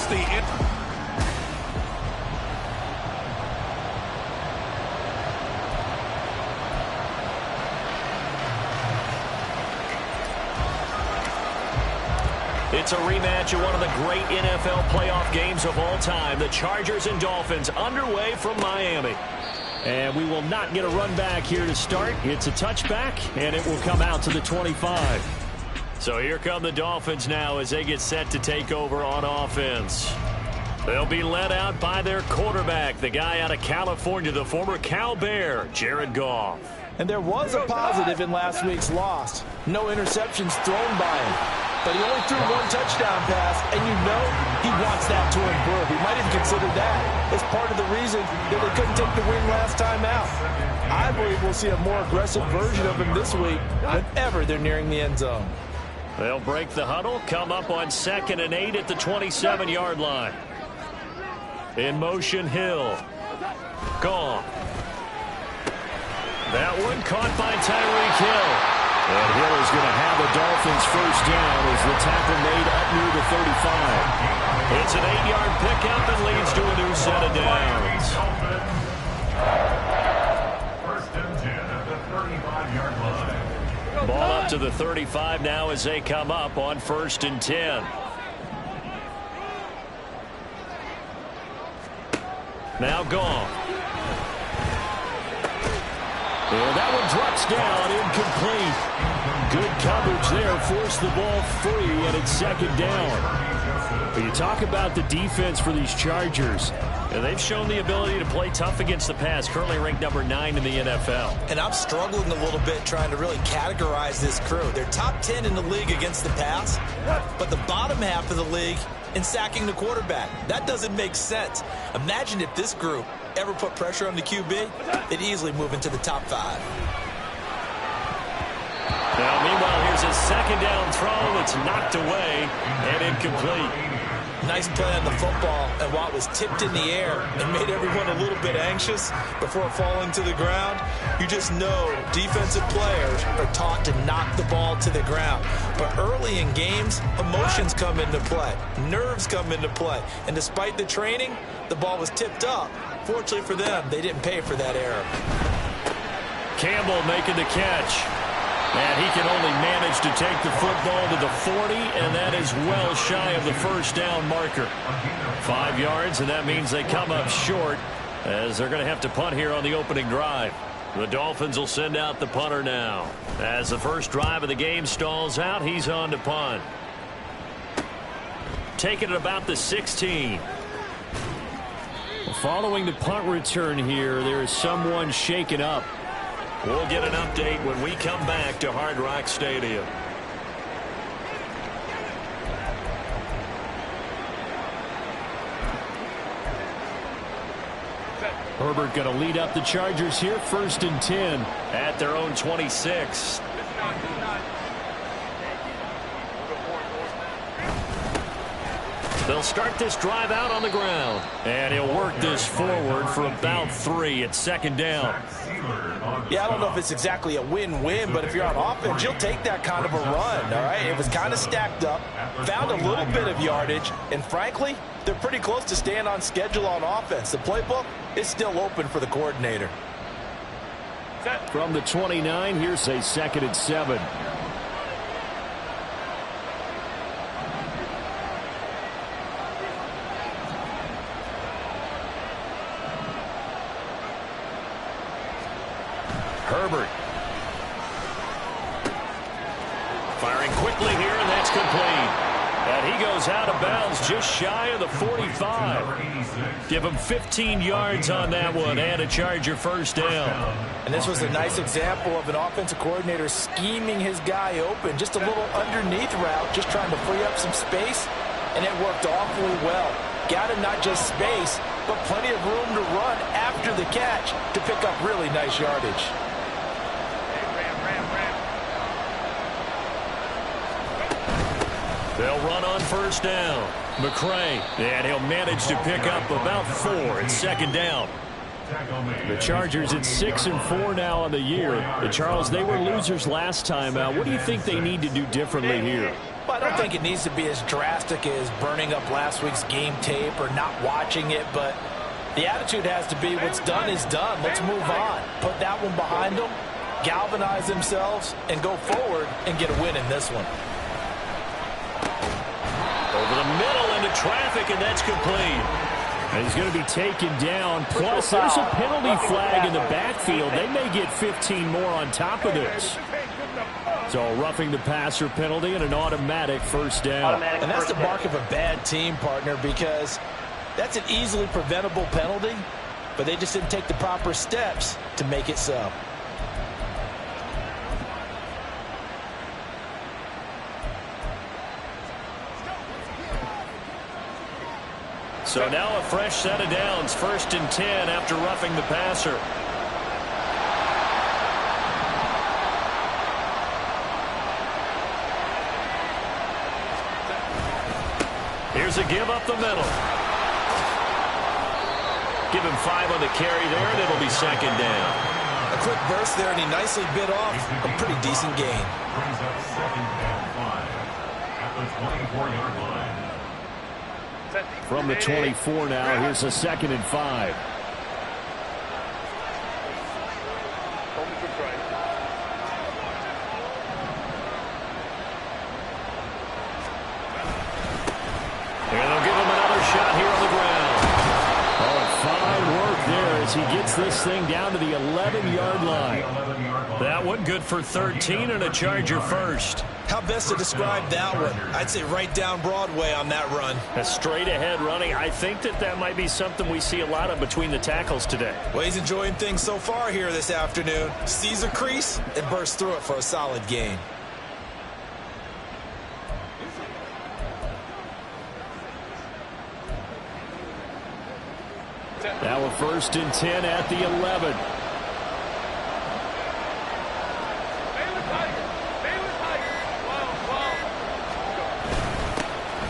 It's the... It's a rematch of one of the great NFL playoff games of all time. The Chargers and Dolphins underway from Miami. And we will not get a run back here to start. It's a touchback, and it will come out to the 25. So here come the Dolphins now as they get set to take over on offense. They'll be led out by their quarterback, the guy out of California, the former Cal Bear, Jared Goff. And there was a positive in last week's loss. No interceptions thrown by him. But he only threw one touchdown pass, and you know he wants that to improve. He might even consider that as part of the reason that they couldn't take the win last time out. I believe we'll see a more aggressive version of him this week whenever they're nearing the end zone. They'll break the huddle, come up on 2nd and 8 at the 27-yard line. In motion, Hill. Gone. That one caught by Tyreek Hill. And Hill is going to have the Dolphins first down as the tackle made up near the 35. It's an 8-yard pickup and leads to a new set of downs. First and 10 at the 35-yard line. Ball up to the 35 now as they come up on 1st and 10. Now gone. And that one drops down, incomplete. Good coverage there, forced the ball free, and it's 2nd down. But you talk about the defense for these Chargers. And they've shown the ability to play tough against the pass, currently ranked number 9 in the NFL. And I'm struggling a little bit trying to really categorize this crew. They're top 10 in the league against the pass, but the bottom half of the league in sacking the quarterback. That doesn't make sense. Imagine if this group ever put pressure on the QB, they'd easily move into the top 5. Now, meanwhile, here's a 2nd down throw that's knocked away and incomplete. Nice play on the football, and while it was tipped in the air and made everyone a little bit anxious before falling to the ground, you just know defensive players are taught to knock the ball to the ground. But early in games, emotions come into play. Nerves come into play. And despite the training, the ball was tipped up. Fortunately for them, they didn't pay for that error. Campbell making the catch. And he can only manage to take the football to the 40, and that is well shy of the first down marker. 5 yards, and that means they come up short as they're going to have to punt here on the opening drive. The Dolphins will send out the punter now. As the first drive of the game stalls out, he's on to punt. Taking it about the 16. Following the punt return here, there is someone shaken up. We'll get an update when we come back to Hard Rock Stadium. Herbert going to lead up the Chargers here, 1st and 10 at their own 26. They'll start this drive out on the ground. And he'll work this forward for about 3 at 2nd down. Yeah, I don't know if it's exactly a win-win, but if you're on offense, you'll take that kind of a run, all right? It was kind of stacked up, found a little bit of yardage, and frankly, they're pretty close to staying on schedule on offense. The playbook is still open for the coordinator. From the 29, here's a 2nd and 7. Herbert. Firing quickly here, and that's complete. And he goes out of bounds just shy of the 45. Give him 15 yards on that one and a Charger first down. And this was a nice example of an offensive coordinator scheming his guy open. Just a little underneath route, just trying to free up some space, and it worked awfully well. Got him not just space, but plenty of room to run after the catch to pick up really nice yardage. They'll run on first down. McCray, and he'll manage to pick up about 4 at 2nd down. The Chargers at 6-4 now on the year. And Charles, they were losers last time out. What do you think they need to do differently here? Well, I don't think it needs to be as drastic as burning up last week's game tape or not watching it, but the attitude has to be what's done is done. Let's move on. Put that one behind them, galvanize themselves, and go forward and get a win in this one. Over the middle into traffic, and that's complete. And he's going to be taken down. Plus, there's a penalty flag in the backfield. They may get 15 more on top of this. So a roughing the passer penalty and an automatic first down. And that's the mark of a bad team, partner, because that's an easily preventable penalty, but they just didn't take the proper steps to make it so. So now a fresh set of downs, 1st and 10 after roughing the passer. Here's a give up the middle. Give him 5 on the carry there, and it'll be 2nd down. A quick burst there, and he nicely bit off a pretty decent gain. Brings up 2nd and 5 at the 24-yard line. From the 24 now, here's a 2nd and 5. And they'll give him another shot here on the ground. Oh, fine work there as he gets this thing down to the 11-yard line. That one good for 13 and a Charger first. How best to describe that one? I'd say right down Broadway on that run. A straight ahead running. I think that might be something we see a lot of between the tackles today. Well, he's enjoying things so far here this afternoon. Sees a crease and bursts through it for a solid gain. Now a 1st and 10 at the 11.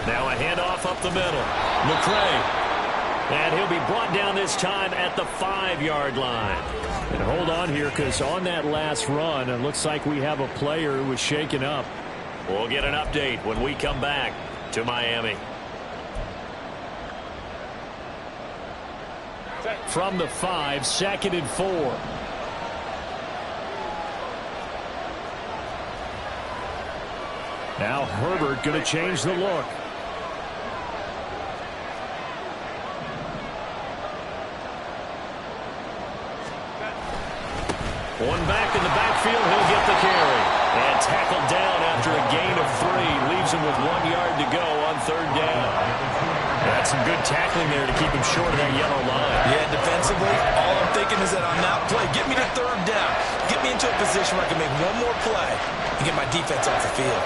Now a handoff up the middle. McCray. And he'll be brought down this time at the 5-yard line. And hold on here, because on that last run, it looks like we have a player who was shaken up. We'll get an update when we come back to Miami. From the 5, 2nd and 4. Now Herbert going to change the look. One back in the backfield, he'll get the carry. And tackled down after a gain of 3. Leaves him with 1 yard to go on 3rd down. That's some good tackling there to keep him short of that yellow line. Yeah, defensively, all I'm thinking is that on that play, get me to 3rd down. Get me into a position where I can make one more play and get my defense off the field.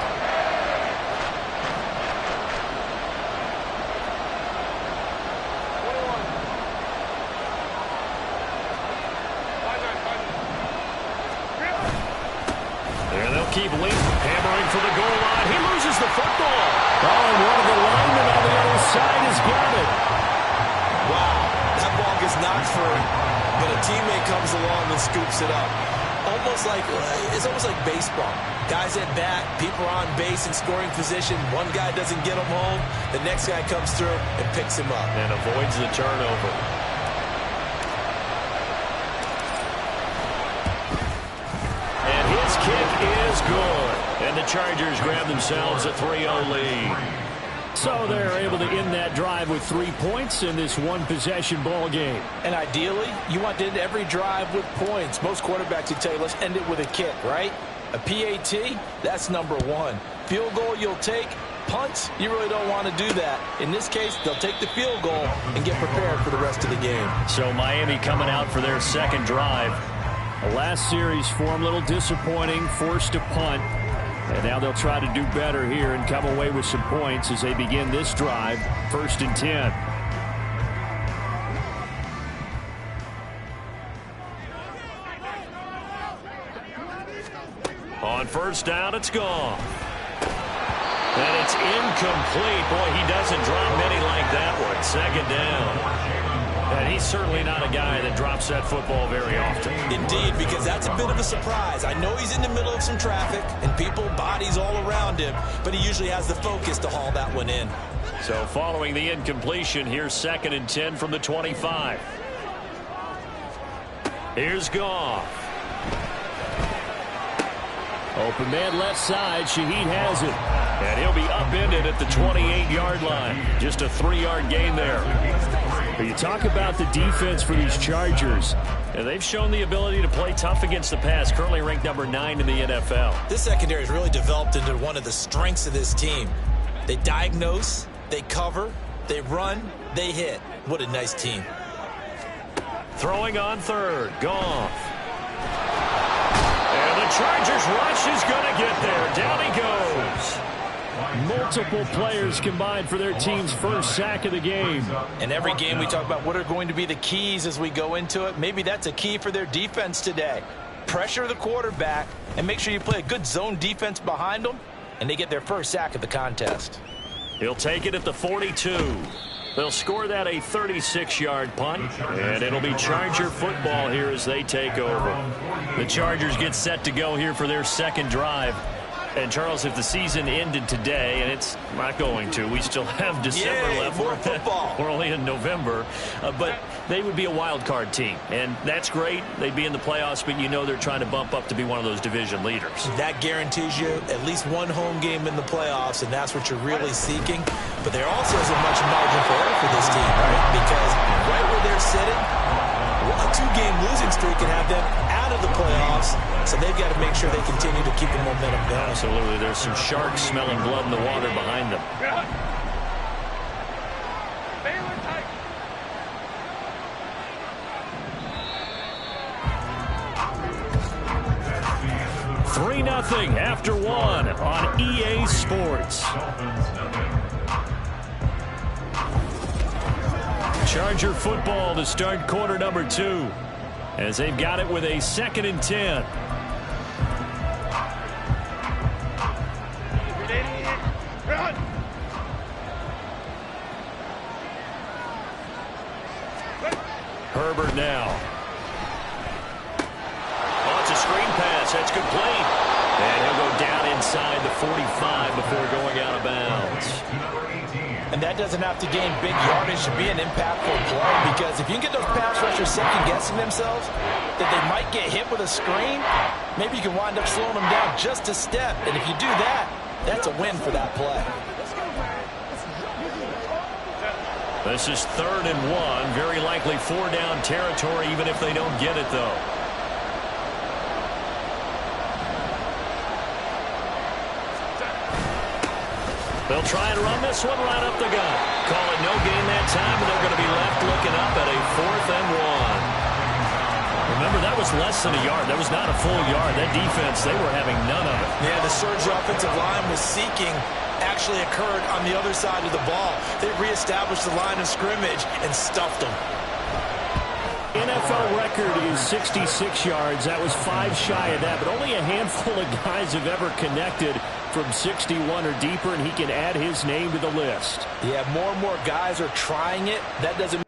Keep hammering for the goal line. He loses the football. Oh, and one of the linemen on the other side has got it. Wow, that ball gets knocked free, but a teammate comes along and scoops it up. It's almost like baseball. Guys at bat, people are on base in scoring position. One guy doesn't get him home. The next guy comes through and picks him up. And avoids the turnover. Kick is good. And the Chargers grab themselves a 3-0 lead. So they're able to end that drive with 3 points in this one-possession ball game. And ideally, you want to end every drive with points. Most quarterbacks would tell you, let's end it with a kick, right? A PAT, that's number 1. Field goal you'll take. Punts, you really don't want to do that. In this case, they'll take the field goal and get prepared for the rest of the game. So Miami coming out for their 2nd drive. The last series for them, a little disappointing, forced to punt. And now they'll try to do better here and come away with some points as they begin this drive, 1st and 10. On 1st down, it's gone. And it's incomplete. Boy, he doesn't drop many like that one. 2nd down. And he's certainly not a guy that drops that football very often. Indeed, because that's a bit of a surprise. I know he's in the middle of some traffic and people, bodies all around him, but he usually has the focus to haul that one in. So following the incompletion, here's 2nd and 10 from the 25. Here's Goff. Open man left side. Shaheed has it. And he'll be upended at the 28-yard line. Just a 3-yard gain there. But you talk about the defense for these Chargers. And they've shown the ability to play tough against the pass. Currently ranked number 9 in the NFL. This secondary has really developed into one of the strengths of this team. They diagnose, they cover, they run, they hit. What a nice team. Throwing on 3rd. Goff. And the Chargers rush is going to get there. Down he goes. Multiple players combined for their team's first sack of the game. In every game we talk about what are going to be the keys as we go into it. Maybe that's a key for their defense today. Pressure the quarterback and make sure you play a good zone defense behind them, and they get their first sack of the contest. He'll take it at the 42. They'll score that a 36-yard punt, and it'll be Charger football here as they take over. The Chargers get set to go here for their second drive. And, Charles, if the season ended today, and it's not going to, we still have December left. More football. We're only in November. But they would be a wild card team. And that's great. They'd be in the playoffs, but you know they're trying to bump up to be one of those division leaders. That guarantees you at least one home game in the playoffs, and that's what you're really seeking. But there also isn't much margin for error for this team, right? Because right where they're sitting, a 2-game losing streak can have them out of the playoffs, so they've got to make sure they continue to keep the momentum going. Absolutely. There's some sharks smelling blood in the water behind them. Three 0 after 1 on EA Sports. Charger football to start quarter number 2 as they've got it with a 2nd and 10. Herbert now. Oh, it's a screen pass. That's complete. And he'll go down inside the 45 before going out of bounds. And that doesn't have to gain big yardage to be an impactful play, because if you can get those pass rushers second-guessing themselves that they might get hit with a screen, maybe you can wind up slowing them down just a step. And if you do that, that's a win for that play. This is 3rd and 1. Very likely 4-down territory, even if they don't get it, though. They'll try and run this one right up the gut. Call it no gain that time, and they're going to be left looking up at a 4th and 1. Remember, that was less than a yard. That was not a full yard. That defense, they were having none of it. Yeah, the surge offensive line was seeking actually occurred on the other side of the ball. They reestablished the line of scrimmage and stuffed them. NFL record is 66 yards. That was 5 shy of that, but only a handful of guys have ever connected from 61 or deeper, and he can add his name to the list. Yeah, more and more guys are trying it. That doesn't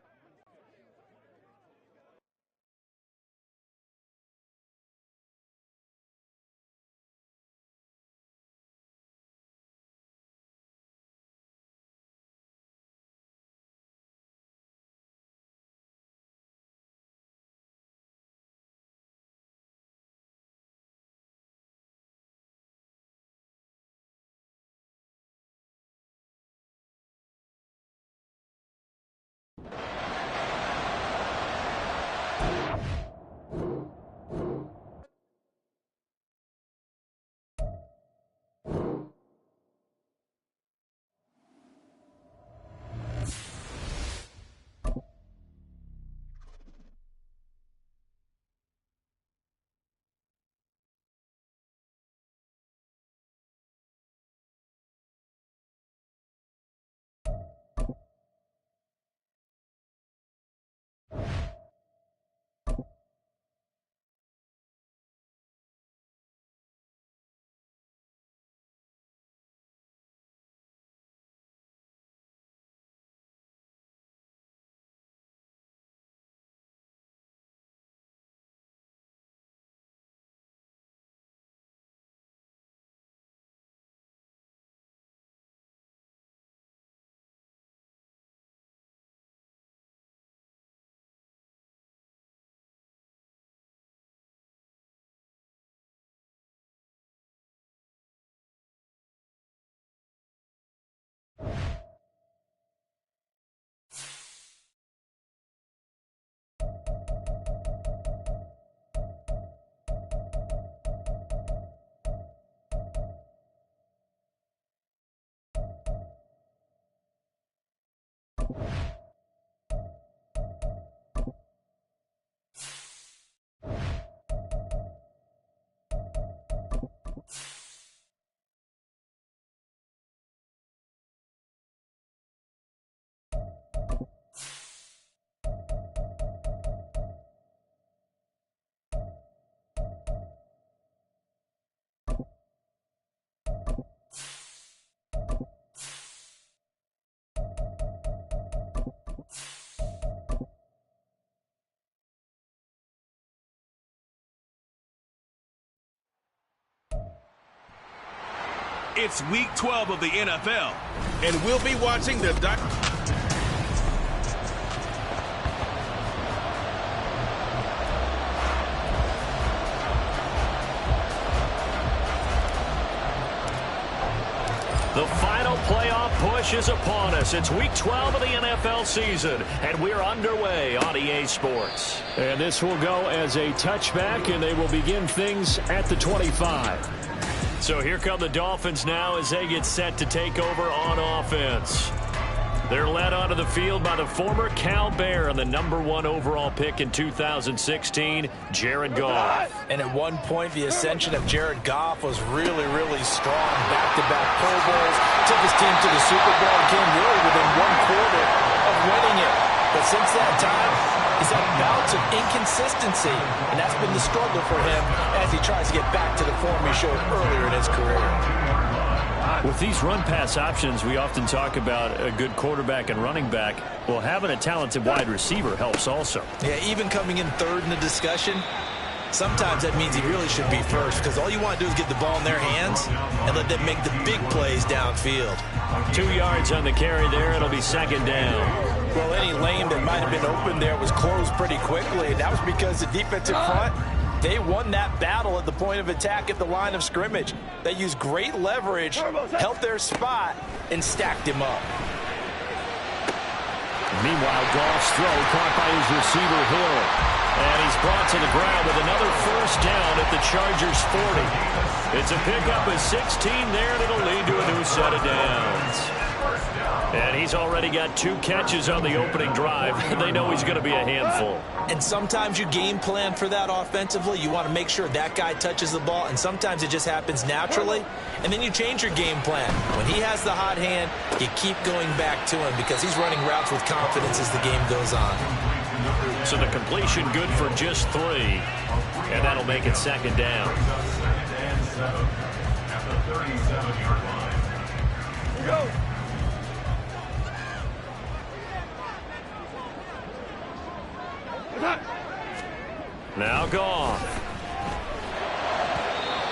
It's Week 12 of the NFL, and we'll be watching the The final playoff push is upon us. It's Week 12 of the NFL season, and we're underway on EA Sports. And this will go as a touchback, and they will begin things at the 25. So here come the Dolphins now as they get set to take over on offense. They're led onto the field by the former Cal Bear and the #1 overall pick in 2016, Jared Goff. And at one point, the ascension of Jared Goff was really, really strong. Back-to-back Pro Bowls, took his team to the Super Bowl and came really within one quarter of winning it. But since that time, he's had bouts of inconsistency, and that's been the struggle for him as he tries to get back to the form he showed earlier in his career. With these run-pass options, we often talk about a good quarterback and running back. Well, having a talented wide receiver helps also. Yeah, even coming in third in the discussion, sometimes that means he really should be first, because all you want to do is get the ball in their hands and let them make the big plays downfield. 2 yards on the carry there. It'll be second down. Well, any lane that might have been open there was closed pretty quickly, and that was because the defensive front, they won that battle at the point of attack at the line of scrimmage. They used great leverage, held their spot, and stacked him up. Meanwhile, Goff's throw caught by his receiver, Hill. And he's brought to the ground with another first down at the Chargers' 40. It's a pickup of 16 there, and it'll lead to a new set of downs. And he's already got 2 catches on the opening drive. They know he's going to be a handful. And sometimes you game plan for that offensively. You want to make sure that guy touches the ball, and sometimes it just happens naturally. And then you change your game plan. When he has the hot hand, you keep going back to him because he's running routes with confidence as the game goes on. So the completion good for just 3. And that'll make it second down. At the 37-yard line. Go. Now Goff.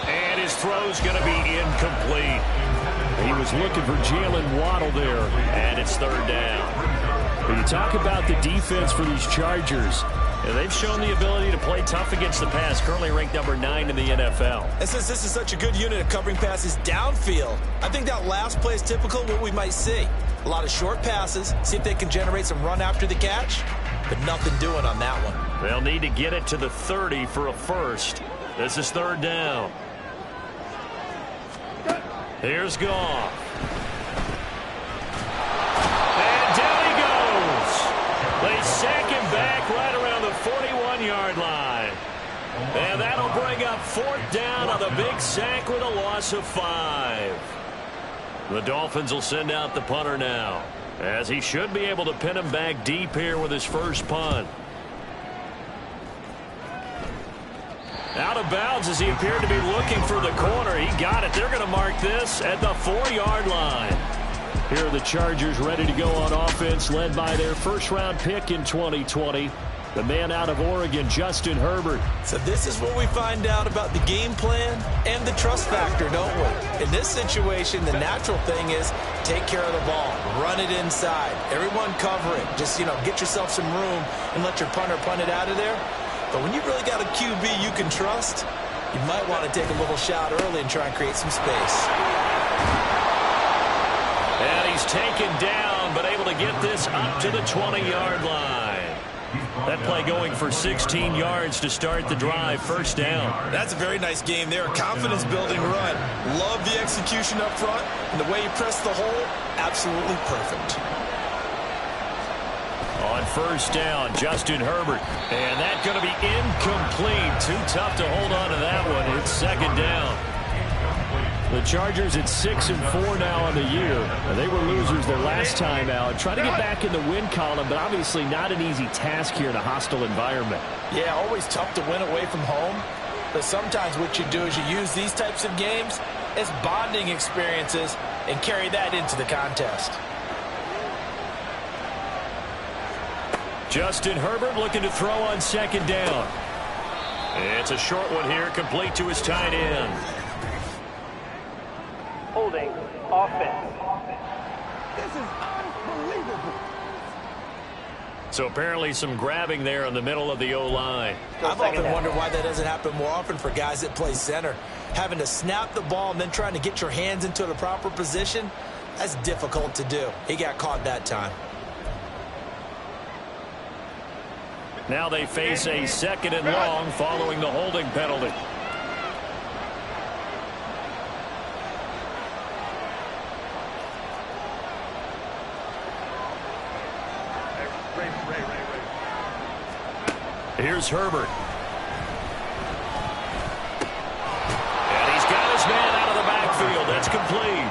And his throw's going to be incomplete. He was looking for Jalen Waddle there. And it's third down. When you talk about the defense for these Chargers, they've shown the ability to play tough against the pass, currently ranked #9 in the NFL. And since this is such a good unit of covering passes downfield, I think that last play is typical of what we might see. A lot of short passes, see if they can generate some run after the catch, but nothing doing on that one. They'll need to get it to the 30 for a first. This is third down. Here's Goff. And down he goes. They sack him back right around the 41-yard line. And that'll bring up fourth down on the big sack with a loss of 5. The Dolphins will send out the punter now, as he should be able to pin him back deep here with his first punt. Out of bounds as he appeared to be looking for the corner. He got it. They're going to mark this at the 4-yard line. here are the Chargers ready to go on offense, led by their first-round pick in 2020, the man out of Oregon, Justin Herbert. So this is what we find out about the game plan and the trust factor, don't we? In this situation, the natural thing is take care of the ball, run it inside, everyone cover it. Just, get yourself some room and let your punter punt it out of there. But when you really got a QB you can trust, you might want to take a little shot early and try and create some space. And he's taken down, but able to get this up to the 20-yard line. That play going for 16 yards to start the drive, first down. That's a very nice game there, a confidence-building run. Love the execution up front, and the way he pressed the hole, absolutely perfect. On first down, Justin Herbert. And that's going to be incomplete. Too tough to hold on to that one. It's second down. The Chargers at 6-4 now on the year. They were losers their last time out. Trying to get back in the win column, but obviously not an easy task here in a hostile environment. Yeah, always tough to win away from home. But sometimes what you do is you use these types of games as bonding experiences and carry that into the contest. Justin Herbert looking to throw on second down. It's a short one here, complete to his tight end. Holding offense. This is unbelievable. So apparently some grabbing there in the middle of the O-line. I've often wondered why that doesn't happen more often for guys that play center. Having to snap the ball and then trying to get your hands into the proper position, that's difficult to do. He got caught that time. Now they face a second and long following the holding penalty. Here's Herbert. And he's got his man out of the backfield. That's complete.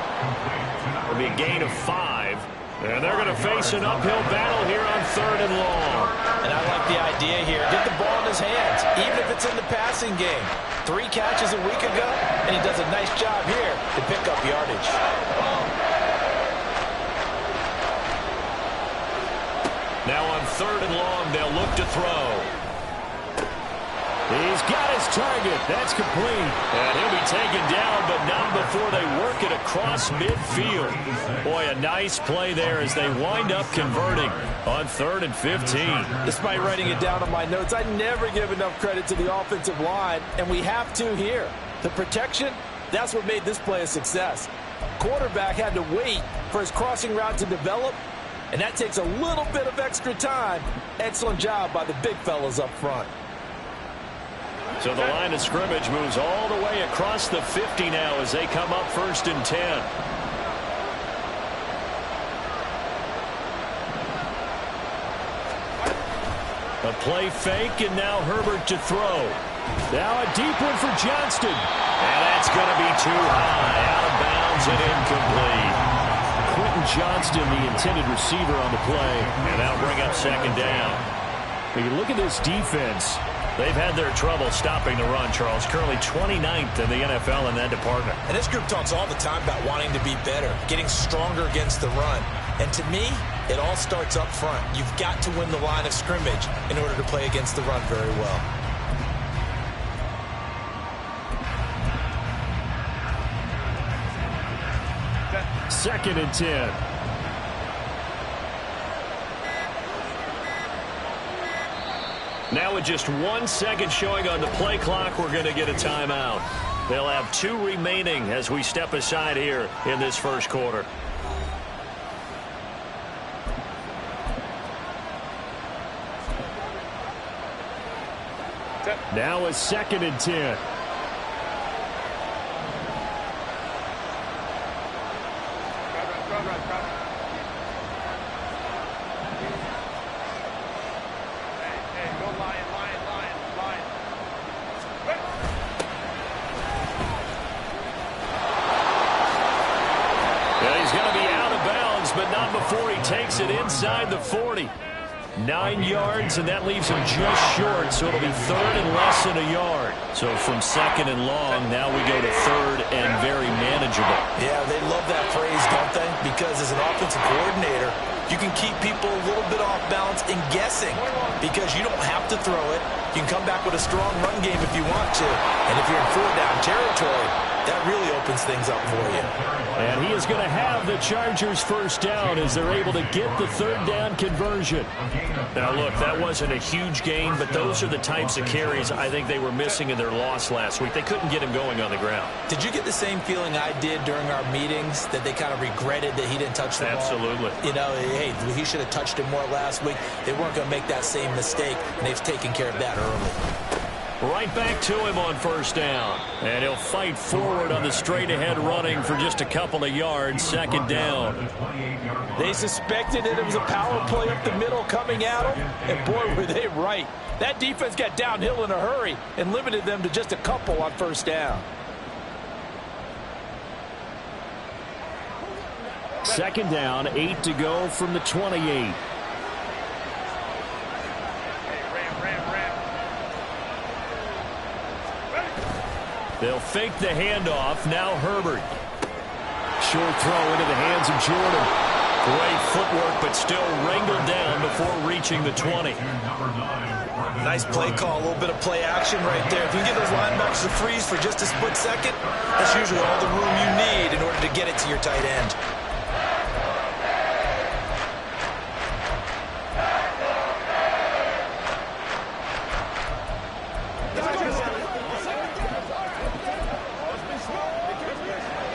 It'll be a gain of 5. And they're going to face an uphill battle here on third and long. And I like the idea here. Get the ball in his hands, even if it's in the passing game. 3 catches a week ago, and he does a nice job here to pick up yardage. Now on third and long, they'll look to throw. He's got his target. That's complete. And he'll be taken down, but not before they work it across midfield. Boy, a nice play there as they wind up converting on 3rd and 15. Despite writing it down on my notes, I never give enough credit to the offensive line, and we have to here. The protection, that's what made this play a success. Quarterback had to wait for his crossing route to develop, and that takes a little bit of extra time. Excellent job by the big fellas up front. So the line of scrimmage moves all the way across the 50 now as they come up 1st and 10. A play fake, and now Herbert to throw. Now a deep one for Johnston. And that's going to be too high. Out of bounds and incomplete. Quentin Johnston, the intended receiver on the play. And that'll bring up second down. When you look at this defense, they've had their trouble stopping the run, Charles. Currently 29th in the NFL in that department. And this group talks all the time about wanting to be better, getting stronger against the run. And to me, it all starts up front. You've got to win the line of scrimmage in order to play against the run very well. Second and 10. Now with just 1 second showing on the play clock, we're going to get a timeout. They'll have 2 remaining as we step aside here in this first quarter. Now a 2nd and 10. Before he takes it inside the 40. 9 yards, and that leaves him just short, so it'll be 3rd and less than a yard. So from 2nd and long, now we go to 3rd and very manageable. Yeah, they love that phrase, don't they? Because as an offensive coordinator, you can keep people a little bit off balance and guessing because you don't have to throw it. You can come back with a strong run game if you want to. And if you're in 4-down territory, that really opens things up for you. And he is going to have the Chargers first down as they're able to get the 3rd down conversion. Now, look, that wasn't a huge gain, but those are the types of carries I think they were missing in their loss last week. They couldn't get him going on the ground. Did you get the same feeling I did during our meetings, that they kind of regretted that he didn't touch the ball? Absolutely. You know, hey, he should have touched it more last week. They weren't going to make that same mistake, and they've taken care of that early. Right back to him on first down. And he'll fight forward on the straight-ahead running for just a couple of yards. Second down. They suspected that it was a power play up the middle coming at them, and boy, were they right. That defense got downhill in a hurry and limited them to just a couple on first down. Second down, 8 to go from the 28. They'll fake the handoff. Now Herbert. Short throw into the hands of Jordan. Great footwork, but still wrangled down before reaching the 20. Nice play call, a little bit of play action right there. If you can get those linebackers to freeze for just a split second, that's usually all the room you need in order to get it to your tight end.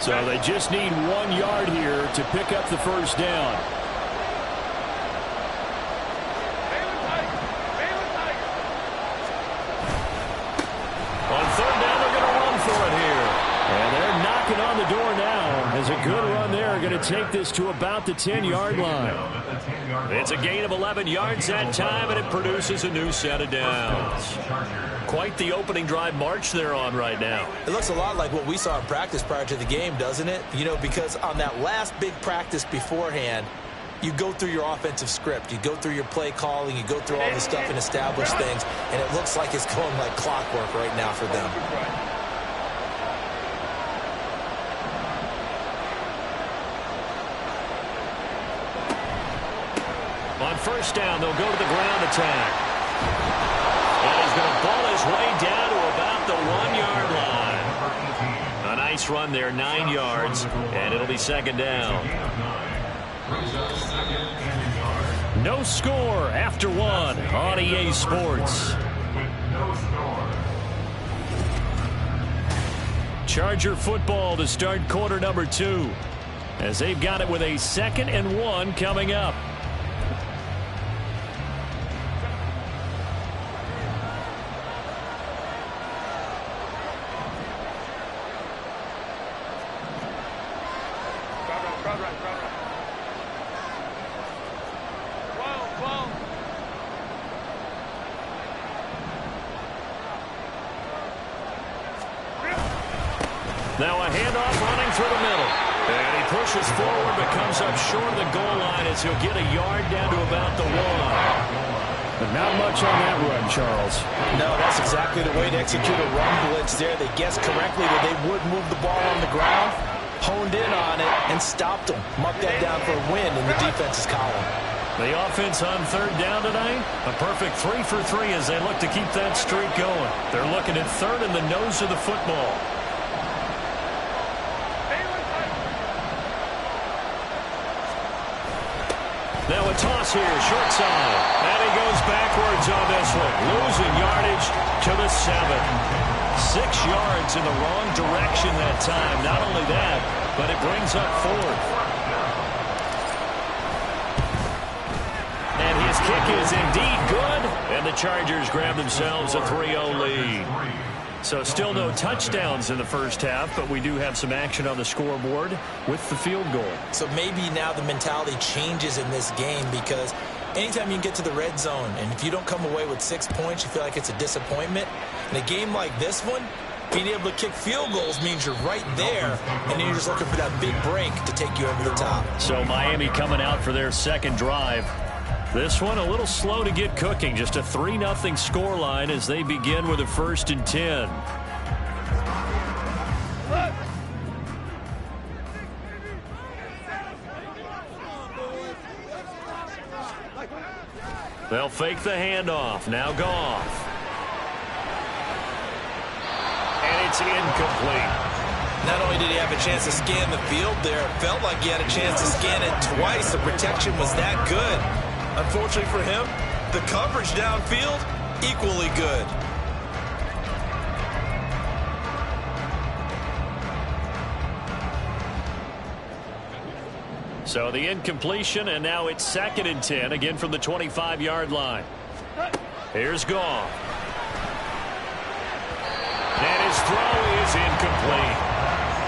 So they just need 1 yard here to pick up the first down. On third down, they're going to run for it here. And they're knocking on the door now. As a good run there, going to take this to about the 10-yard line. It's a gain of 11 yards that time, and it produces a new set of downs. Quite the opening drive march they're on right now. It looks a lot like what we saw in practice prior to the game, doesn't it? You know, because on that last big practice beforehand, you go through your offensive script. You go through your play calling. You go through all the stuff and establish things. And it looks like it's going like clockwork right now for them. On first down, they'll go to the ground attack. And he's going to ball his way down to about the 1-yard line. A nice run there, 9 yards, and it'll be second down. No score after 1 on EA Sports. Charger football to start quarter number 2, as they've got it with a 2nd and 1 coming up. Now a handoff running through the middle. And he pushes forward but comes up short of the goal line as he'll get a yard down to about the 1. But not much on that run, Charles. No, that's exactly the way to execute a run blitz there. They guessed correctly that they would move the ball on the ground, honed in on it, and stopped them. Mark that down for a win in the defense's column. The offense on third down tonight, a perfect 3 for 3 as they look to keep that streak going. They're looking at third in the nose of the football. Now a toss here, short side. And he goes backwards on this one, losing yardage to the 7. 6 yards in the wrong direction that time. Not only that, but it brings up 4th. And his kick is indeed good. And the Chargers grab themselves a 3-0 lead. So still no touchdowns in the first half, but we do have some action on the scoreboard with the field goal. So maybe now the mentality changes in this game, because anytime you can get to the red zone, and if you don't come away with 6 points, you feel like it's a disappointment. In a game like this one, being able to kick field goals means you're right there, and then you're just looking for that big break to take you over the top. So Miami coming out for their second drive. This one a little slow to get cooking. Just a 3-0 scoreline as they begin with a 1st and 10. They'll fake the handoff. Now Goff. And it's incomplete. Not only did he have a chance to scan the field there, it felt like he had a chance to scan it twice. The protection was that good. Unfortunately for him, the coverage downfield, equally good. So the incompletion, and now it's 2nd and 10, again from the 25-yard line. Here's Goff. And his throw is incomplete.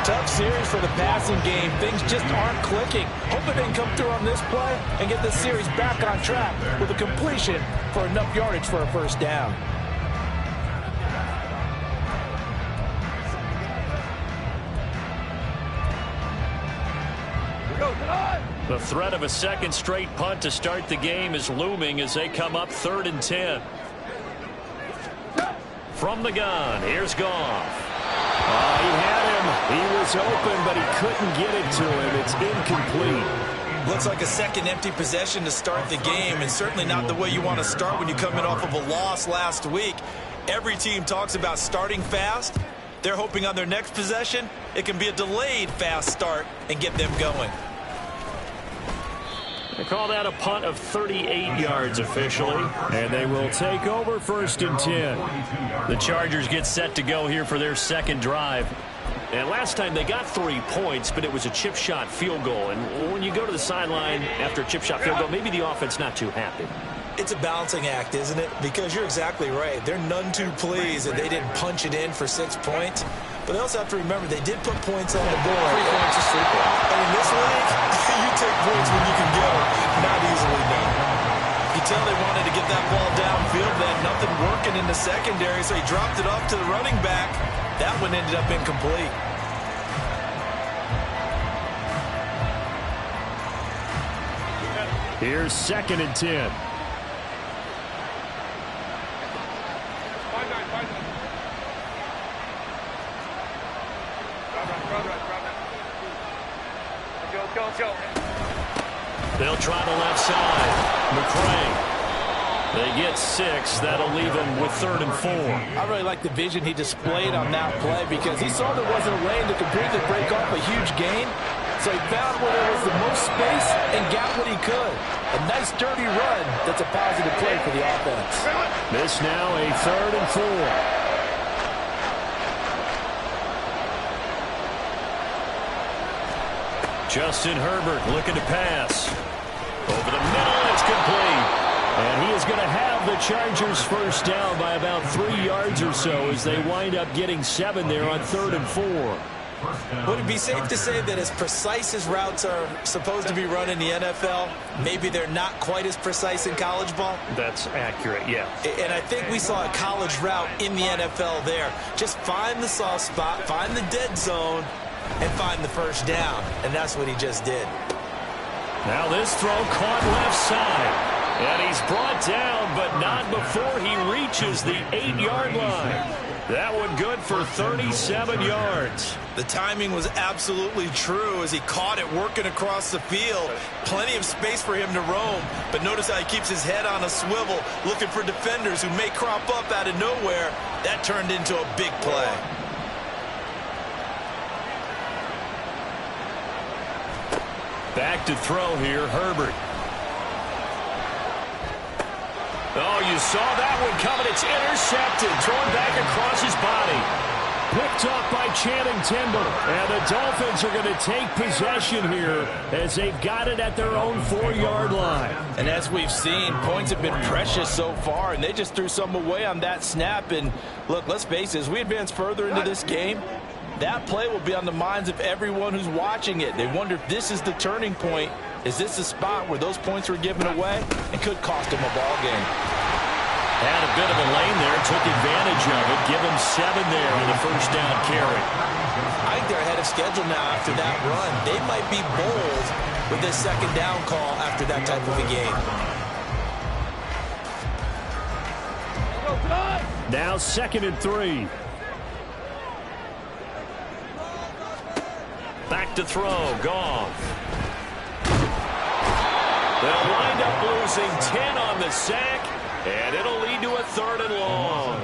Tough series for the passing game. Things just aren't clicking. Hope it didn't come through on this play and get this series back on track with a completion for enough yardage for a first down. The threat of a second straight punt to start the game is looming as they come up 3rd and 10. From the gun, here's Goff. He had him. He was open, but he couldn't get it to him. It's incomplete. Looks like a second empty possession to start the game, and certainly not the way you want to start when you come in off of a loss last week. Every team talks about starting fast. They're hoping on their next possession, it can be a delayed fast start and get them going. They call that a punt of 38 yards officially. And they will take over 1st and 10. The Chargers get set to go here for their second drive. And last time they got 3 points, but it was a chip shot field goal. And when you go to the sideline after a chip shot field goal, maybe the offense not too happy. It's a balancing act, isn't it? Because you're exactly right. They're none too pleased that they didn't punch it in for 6 points. But they also have to remember they did put points on the board. 3 points is 3 points. And in this league, you take points when you can get them. Not easily done. You tell they wanted to get that ball downfield. They had nothing working in the secondary, so he dropped it off to the running back. That one ended up incomplete. Here's 2nd and 10. They'll try the left side. McCray. They get 6. That'll leave them with 3rd and 4. I really like the vision he displayed on that play because he saw there wasn't a lane to completely break off a huge gain. So he found where there was the most space and got what he could. A nice dirty run that's a positive play for the offense. This now a 3rd and 4. Justin Herbert looking to pass. Over the middle, it's complete. And he is going to have the Chargers first down by about 3 yards or so as they wind up getting 7 there on 3rd and 4. Would it be safe to say that as precise as routes are supposed to be run in the NFL, maybe they're not quite as precise in college ball? That's accurate, yeah. And I think we saw a college route in the NFL there. Just find the soft spot, find the dead zone, and find the first down. And that's what he just did. Now this throw caught left side. And he's brought down, but not before he reaches the 8-yard line. That one good for 37 yards. The timing was absolutely true as he caught it working across the field. Plenty of space for him to roam, but notice how he keeps his head on a swivel, looking for defenders who may crop up out of nowhere. That turned into a big play. Back to throw here, Herbert. Oh, you saw that one coming. It's intercepted. Thrown back across his body. Picked up by Channing Tindall. And the Dolphins are going to take possession here as they've got it at their own 4-yard line. And as we've seen, points have been precious so far, and they just threw some away on that snap. And look, let's face it, as we advance further into this game, that play will be on the minds of everyone who's watching it. They wonder if this is the turning point. Is this a spot where those points were given away and could cost them a ball game? Had a bit of a lane there, took advantage of it. Give him 7 there on the first down carry. I think they're ahead of schedule now after that run. They might be bold with this second down call after that type of a game. Now 2nd and 3. Back to throw, Goff. They'll wind up losing 10 on the sack, and it'll lead to a 3rd and long.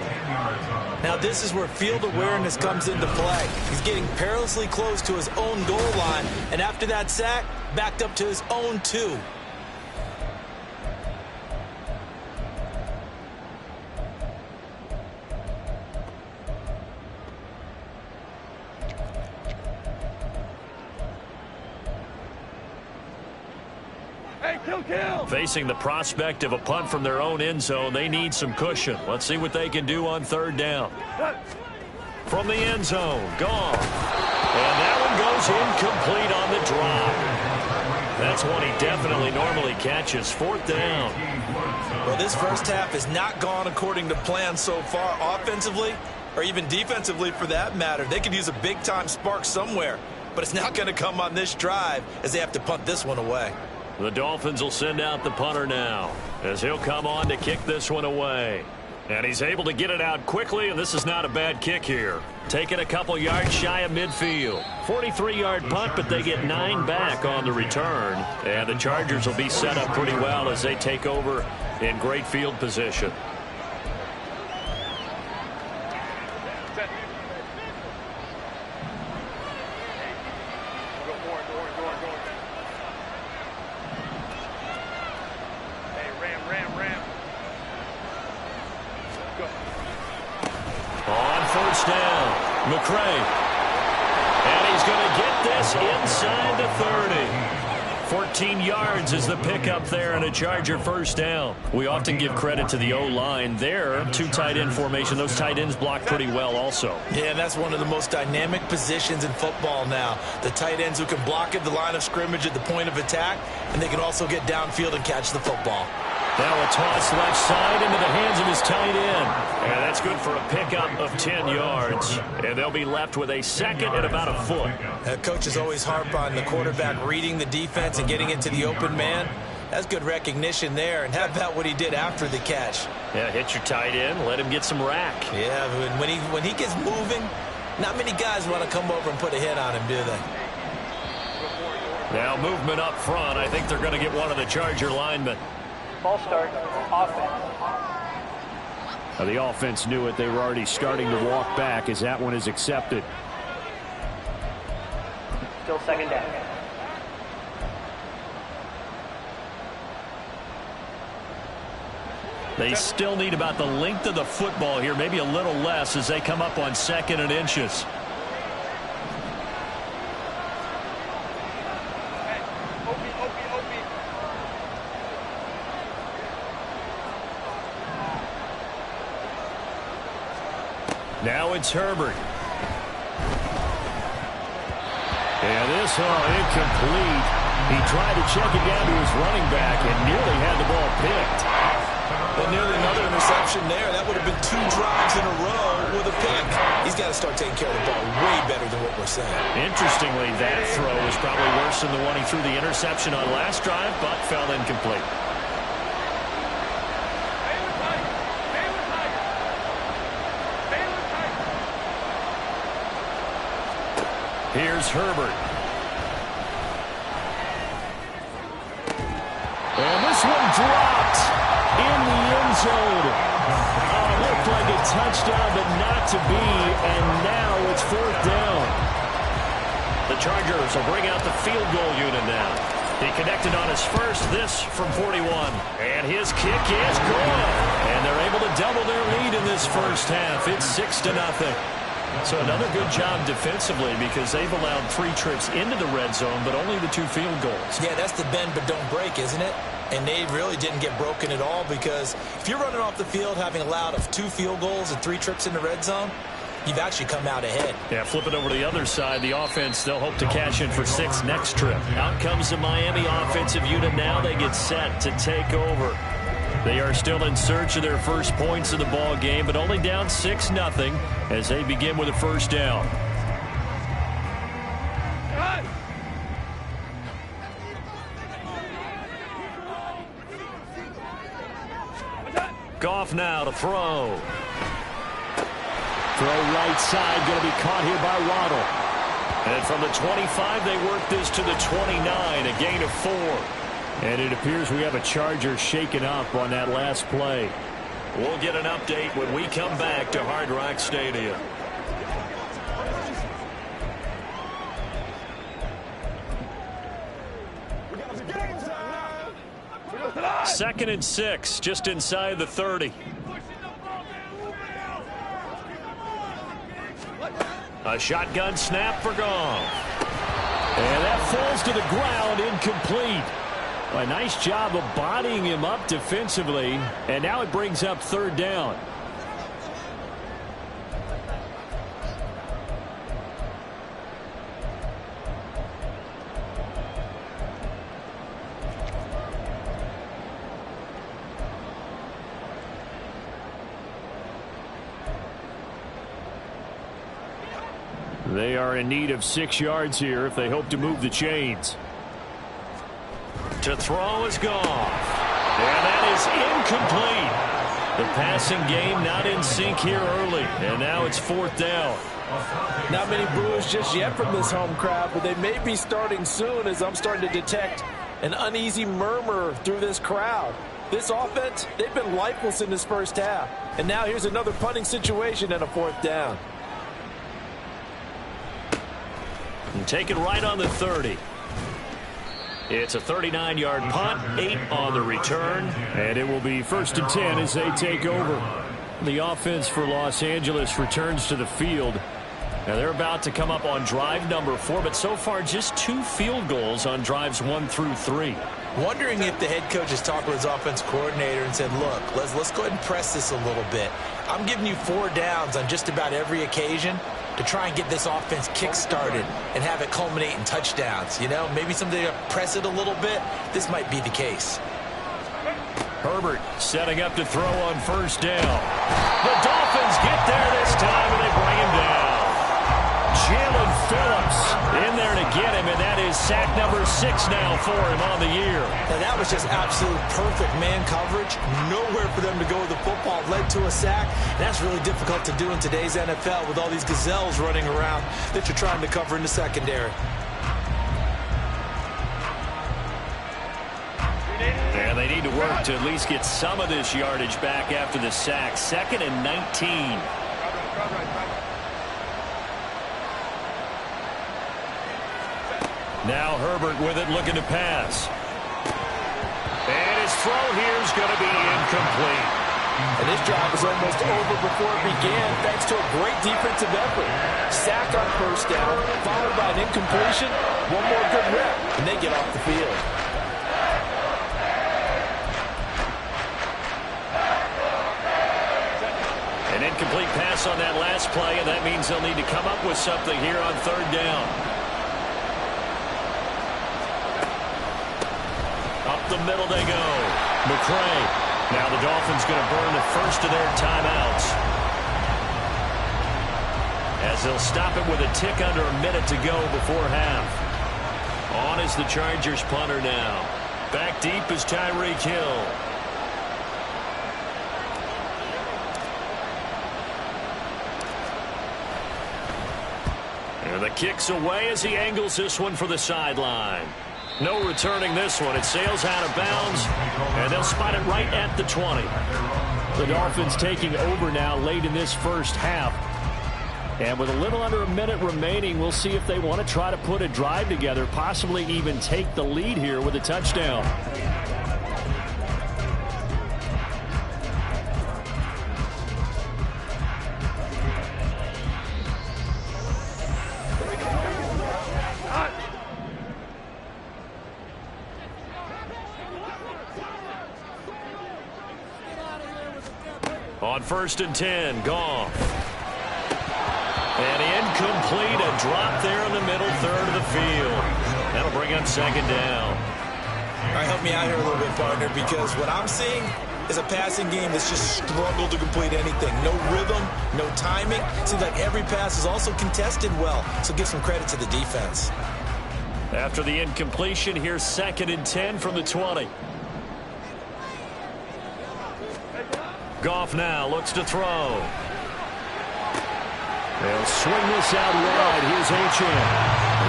Now this is where field awareness comes into play. He's getting perilously close to his own goal line, and after that sack, backed up to his own 2. Facing the prospect of a punt from their own end zone, they need some cushion. Let's see what they can do on 3rd down. from the end zone. Gone. And that one goes incomplete on the drop. That's one he definitely normally catches. 4th down. Well, this first half has not gone according to plan so far offensively, or even defensively for that matter. They could use a big-time spark somewhere, but it's not going to come on this drive as they have to punt this one away. The Dolphins will send out the punter now as he'll come on to kick this one away. And he's able to get it out quickly, and this is not a bad kick here. Taking a couple yards shy of midfield. 43-yard punt, but they get 9 back on the return. And the Chargers will be set up pretty well as they take over in great field position. And he's going to get this inside the 30. 14 yards is the pickup there and a Charger first down. We often give credit to the O-line there. 2 tight end formation. Those tight ends block pretty well also. Yeah, and that's one of the most dynamic positions in football now. The tight ends who can block at the line of scrimmage at the point of attack, and they can also get downfield and catch the football. Now a toss left side into the hands of his tight end. And that's good for a pickup of 10 yards. And they'll be left with a second and about a foot. Coaches always harp on the quarterback reading the defense and getting into the open man. That's good recognition there. And how about what he did after the catch? Yeah, hit your tight end, let him get some rack. Yeah, when he gets moving, not many guys want to come over and put a hit on him, do they? Now movement up front. I think they're going to get one of the Charger linemen. Ball start, offense. Now the offense knew it. They were already starting to walk back as that one is accepted. Still 2nd down. They still need about the length of the football here, maybe a little less as they come up on 2nd and inches. Now it's Herbert. And this incomplete. He tried to check it down to his running back and nearly had the ball picked. And nearly another interception there. That would have been 2 drives in a row with a pick. He's got to start taking care of the ball way better than what we're saying. Interestingly, that throw was probably worse than the one he threw the interception on last drive, but fell incomplete. Here's Herbert. And this one dropped in the end zone. Looked like a touchdown, but not to be. And now it's 4th down. The Chargers will bring out the field goal unit now. He connected on his first, this from 41. And his kick is good. And they're able to double their lead in this first half. It's 6-0. So another good job defensively because they've allowed 3 trips into the red zone, but only the 2 field goals. Yeah, that's the bend but don't break, isn't it? And they really didn't get broken at all because if you're running off the field having allowed 2 field goals and 3 trips in the red zone, you've actually come out ahead. Yeah, flip it over to the other side. The offense, they'll hope to cash in for 6 next trip. Out comes the Miami offensive unit now. They get set to take over. They are still in search of their first points of the ball game, but only down 6-0 as they begin with a first down. Goff now to throw. Throw right side, going to be caught here by Waddle. And from the 25, they work this to the 29, a gain of 4. And it appears we have a Charger shaken up on that last play. We'll get an update when we come back to Hard Rock Stadium. Second and 6, just inside the 30. A shotgun snap for Goff. And that falls to the ground, incomplete. A nice job of bodying him up defensively. And now it brings up 3rd down. They are in need of 6 yards here if they hope to move the chains. To throw is Goff. And that is incomplete. The passing game not in sync here early. And now it's 4th down. Not many boos just yet from this home crowd, but they may be starting soon as I'm starting to detect an uneasy murmur through this crowd. This offense, they've been lifeless in this first half. And now here's another punting situation and a 4th down. And take it right on the 30. It's a 39-yard punt, 8 on the return, and it will be 1st and 10 as they take over. The offense for Los Angeles returns to the field. Now they're about to come up on drive number 4, but so far just 2 field goals on drives 1 through 3. Wondering if the head coach has talked with his offense coordinator and said, look, let's go ahead and press this a little bit. I'm giving you 4 downs on just about every occasion to try and get this offense kick-started and have it culminate in touchdowns. You know, maybe something to press it a little bit. This might be the case. Herbert setting up to throw on 1st down. The Dolphins get there this time, and they bring him down. Jalen Phillips in there to get him, and that is sack number 6 now for him on the year. Now that was just absolute perfect man coverage. Nowhere for them to go with the football. Led to a sack. And that's really difficult to do in today's NFL with all these gazelles running around that you're trying to cover in the secondary. And they need to work to at least get some of this yardage back after the sack. 2nd and 19. Now Herbert with it, looking to pass. And his throw here is going to be incomplete. And this drive was almost over before it began thanks to a great defensive effort. Sack on 1st down, followed by an incompletion. One more good rep, and they get off the field. An incomplete pass on that last play, and that means they'll need to come up with something here on 3rd down. Up the middle they go. McCray. Now the Dolphins going to burn the first of their timeouts, as they'll stop it with a tick under a minute to go before half. On is the Chargers punter now. Back deep is Tyreek Hill. And the kick's away as he angles this one for the sideline. No returning this one. It sails out of bounds, and they'll spot it right at the 20. The Dolphins taking over now late in this first half. And with a little under a minute remaining, we'll see if they want to try to put a drive together, possibly even take the lead here with a touchdown. On 1st and 10, Goff. And incomplete, a drop there in the middle third of the field. That'll bring up 2nd down. All right, help me out here a little bit, partner, because what I'm seeing is a passing game that's just struggled to complete anything. No rhythm, no timing. Seems like every pass is also contested well, so give some credit to the defense. After the incompletion, here's 2nd and 10 from the 20. Goff now looks to throw. They'll swing this out wide. Here's Achane.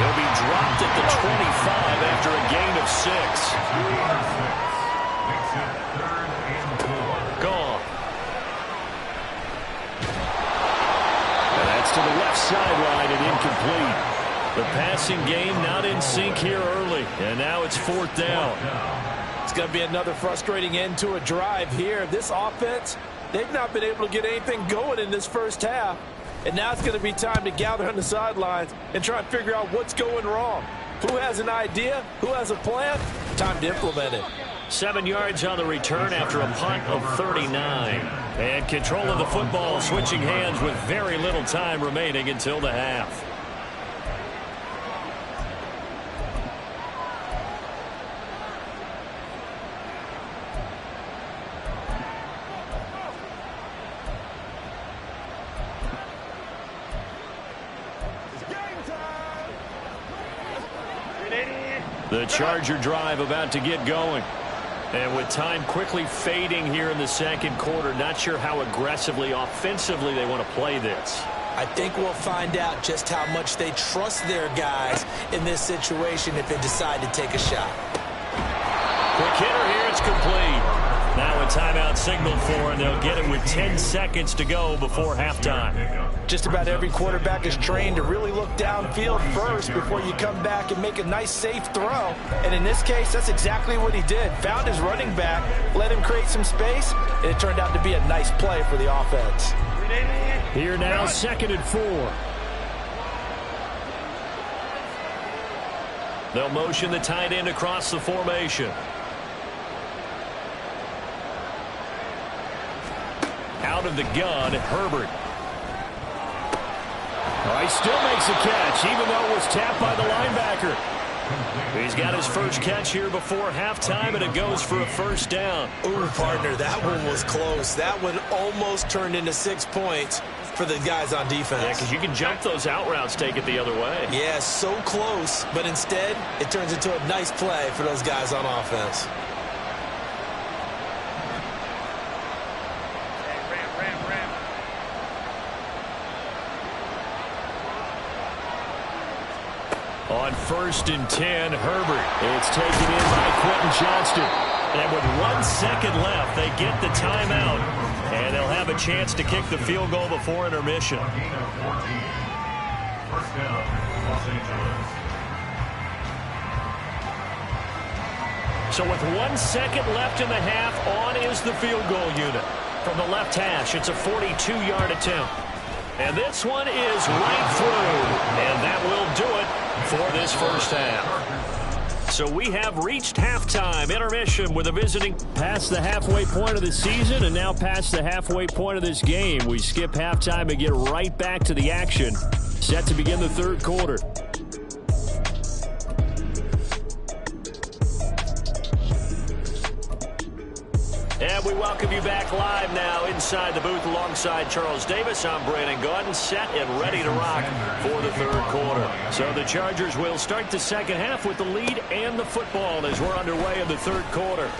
He'll be dropped at the 25 after a gain of 6. Goff. And that's to the left sideline and incomplete. The passing game not in sync here early, and now it's 4th down. It's going to be another frustrating end to a drive here. This offense, they've not been able to get anything going in this first half. And now it's going to be time to gather on the sidelines and try and figure out what's going wrong. Who has an idea? Who has a plan? Time to implement it. 7 yards on the return after a punt of 39. And control of the football switching hands with very little time remaining until the half. The Charger drive about to get going. And with time quickly fading here in the second quarter, not sure how aggressively, offensively they want to play this. I think we'll find out just how much they trust their guys in this situation if they decide to take a shot. Quick hitter here, it's complete. Now a timeout signal for, and they'll get it with 10 seconds to go before halftime. Just about every quarterback is trained to really look downfield first before you come back and make a nice, safe throw. And in this case, that's exactly what he did. Found his running back, let him create some space, and it turned out to be a nice play for the offense. Here now, 2nd and 4. They'll motion the tight end across the formation. Out of the gun, Herbert. Oh, he still makes a catch, even though it was tapped by the linebacker. He's got his first catch here before halftime, and it goes for a first down. Ooh, partner, that one was close. That one almost turned into 6 points for the guys on defense. Yeah, because you can jump those out routes, take it the other way. Yeah, so close, but instead it turns into a nice play for those guys on offense. On 1st and 10, Herbert. It's taken in by Quentin Johnston. And with 1 second left, they get the timeout. And they'll have a chance to kick the field goal before intermission. First down, Los Angeles. So with 1 second left in the half, on is the field goal unit. From the left hash, it's a 42-yard attempt. And this one is right through. And that will do it for this first half. So we have reached halftime. Intermission with a visiting. Past the halfway point of the season and now past the halfway point of this game. We skip halftime and get right back to the action. Set to begin the third quarter. And we welcome you back live now inside the booth alongside Charles Davis. I'm Brandon Gaudin, set and ready to rock for the third quarter. So the Chargers will start the second half with the lead and the football as we're underway in the third quarter.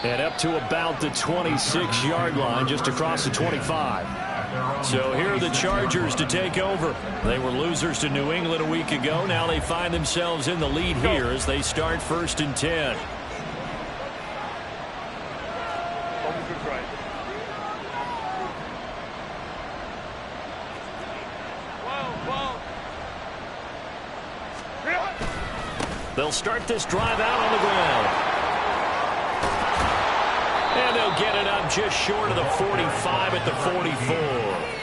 And up to about the 26-yard line, just across the 25. So here are the Chargers to take over. They were losers to New England a week ago. Now they find themselves in the lead here as they start 1st and 10. They'll start this drive out on the ground. And they'll get it up just short of the 45 at the 44.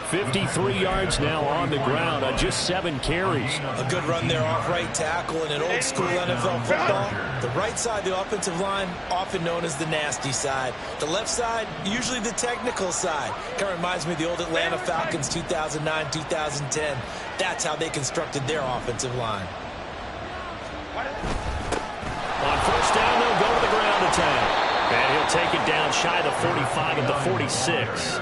53 yards now on the ground on just 7 carries. A good run there off right tackle in an old school NFL football. The right side, the offensive line, often known as the nasty side. The left side, usually the technical side. Kind of reminds me of the old Atlanta Falcons 2009, 2010. That's how they constructed their offensive line. On first down, they'll go to the ground attack. And he'll take it down shy of the 45 at the 46.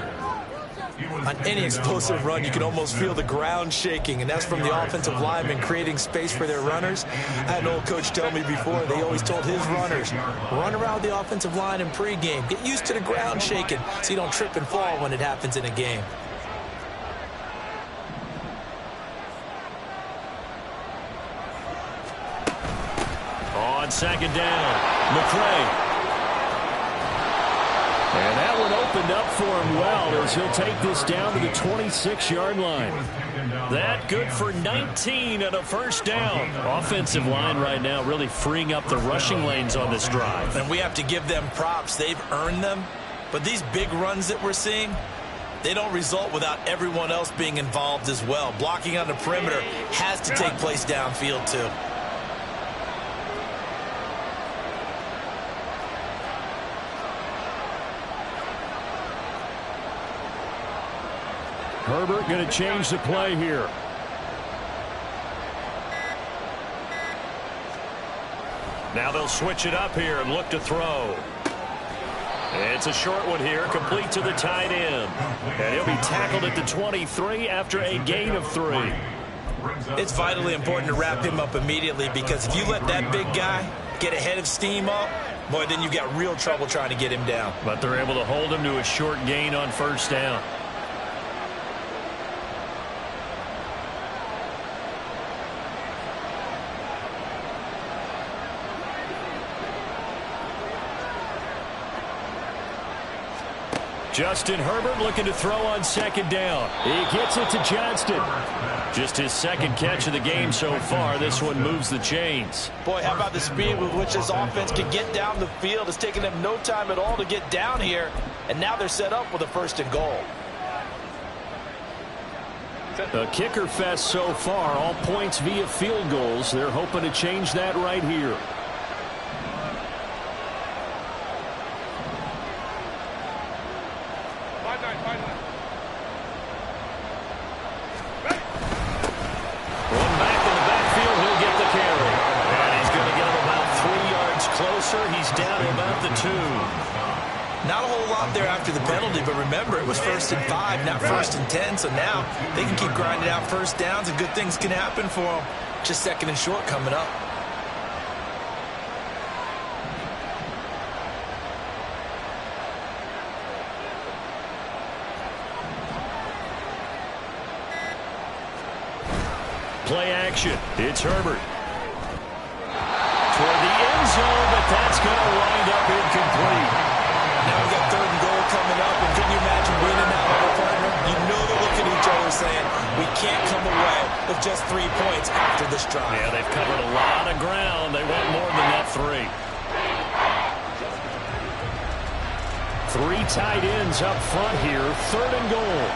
On any explosive run, you can almost feel the ground shaking, and that's from the offensive linemen creating space for their runners. I had an old coach tell me before, they always told his runners, run around the offensive line in pregame. Get used to the ground shaking so you don't trip and fall when it happens in a game. On second down, McCray. And that one opened up for him well as he'll take this down to the 26-yard line. That good for 19 and a first down. Offensive line right now really freeing up the rushing lanes on this drive. And we have to give them props. They've earned them. But these big runs that we're seeing, they don't result without everyone else being involved as well. Blocking on the perimeter has to take place downfield too. Herbert going to change the play here. Now they'll switch it up here and look to throw. It's a short one here, complete to the tight end. And he'll be tackled at the 23 after a gain of 3. It's vitally important to wrap him up immediately, because if you let that big guy get ahead of steam up, boy, then you've got real trouble trying to get him down. But they're able to hold him to a short gain on first down. Justin Herbert looking to throw on second down. He gets it to Johnston. Just his second catch of the game so far. This one moves the chains. Boy, how about the speed with which this offense can get down the field? It's taken them no time at all to get down here, and now they're set up with a 1st and goal. A kicker fest so far, all points via field goals. They're hoping to change that right here. He's down to about the 2. Not a whole lot there after the penalty, but remember, it was 1st and 5, not 1st and 10, so now they can keep grinding out first downs and good things can happen for them. Just 2nd and short coming up. Play action. It's Herbert. Toward the end zone, but that's going to wind up incomplete. Now we've got 3rd and goal coming up, and can you imagine being in that little partner? You know they're looking at each other saying, we can't come away with just 3 points after this drive. Yeah, they've covered a lot of ground. They want more than that 3. 3 tight ends up front here, 3rd and goal.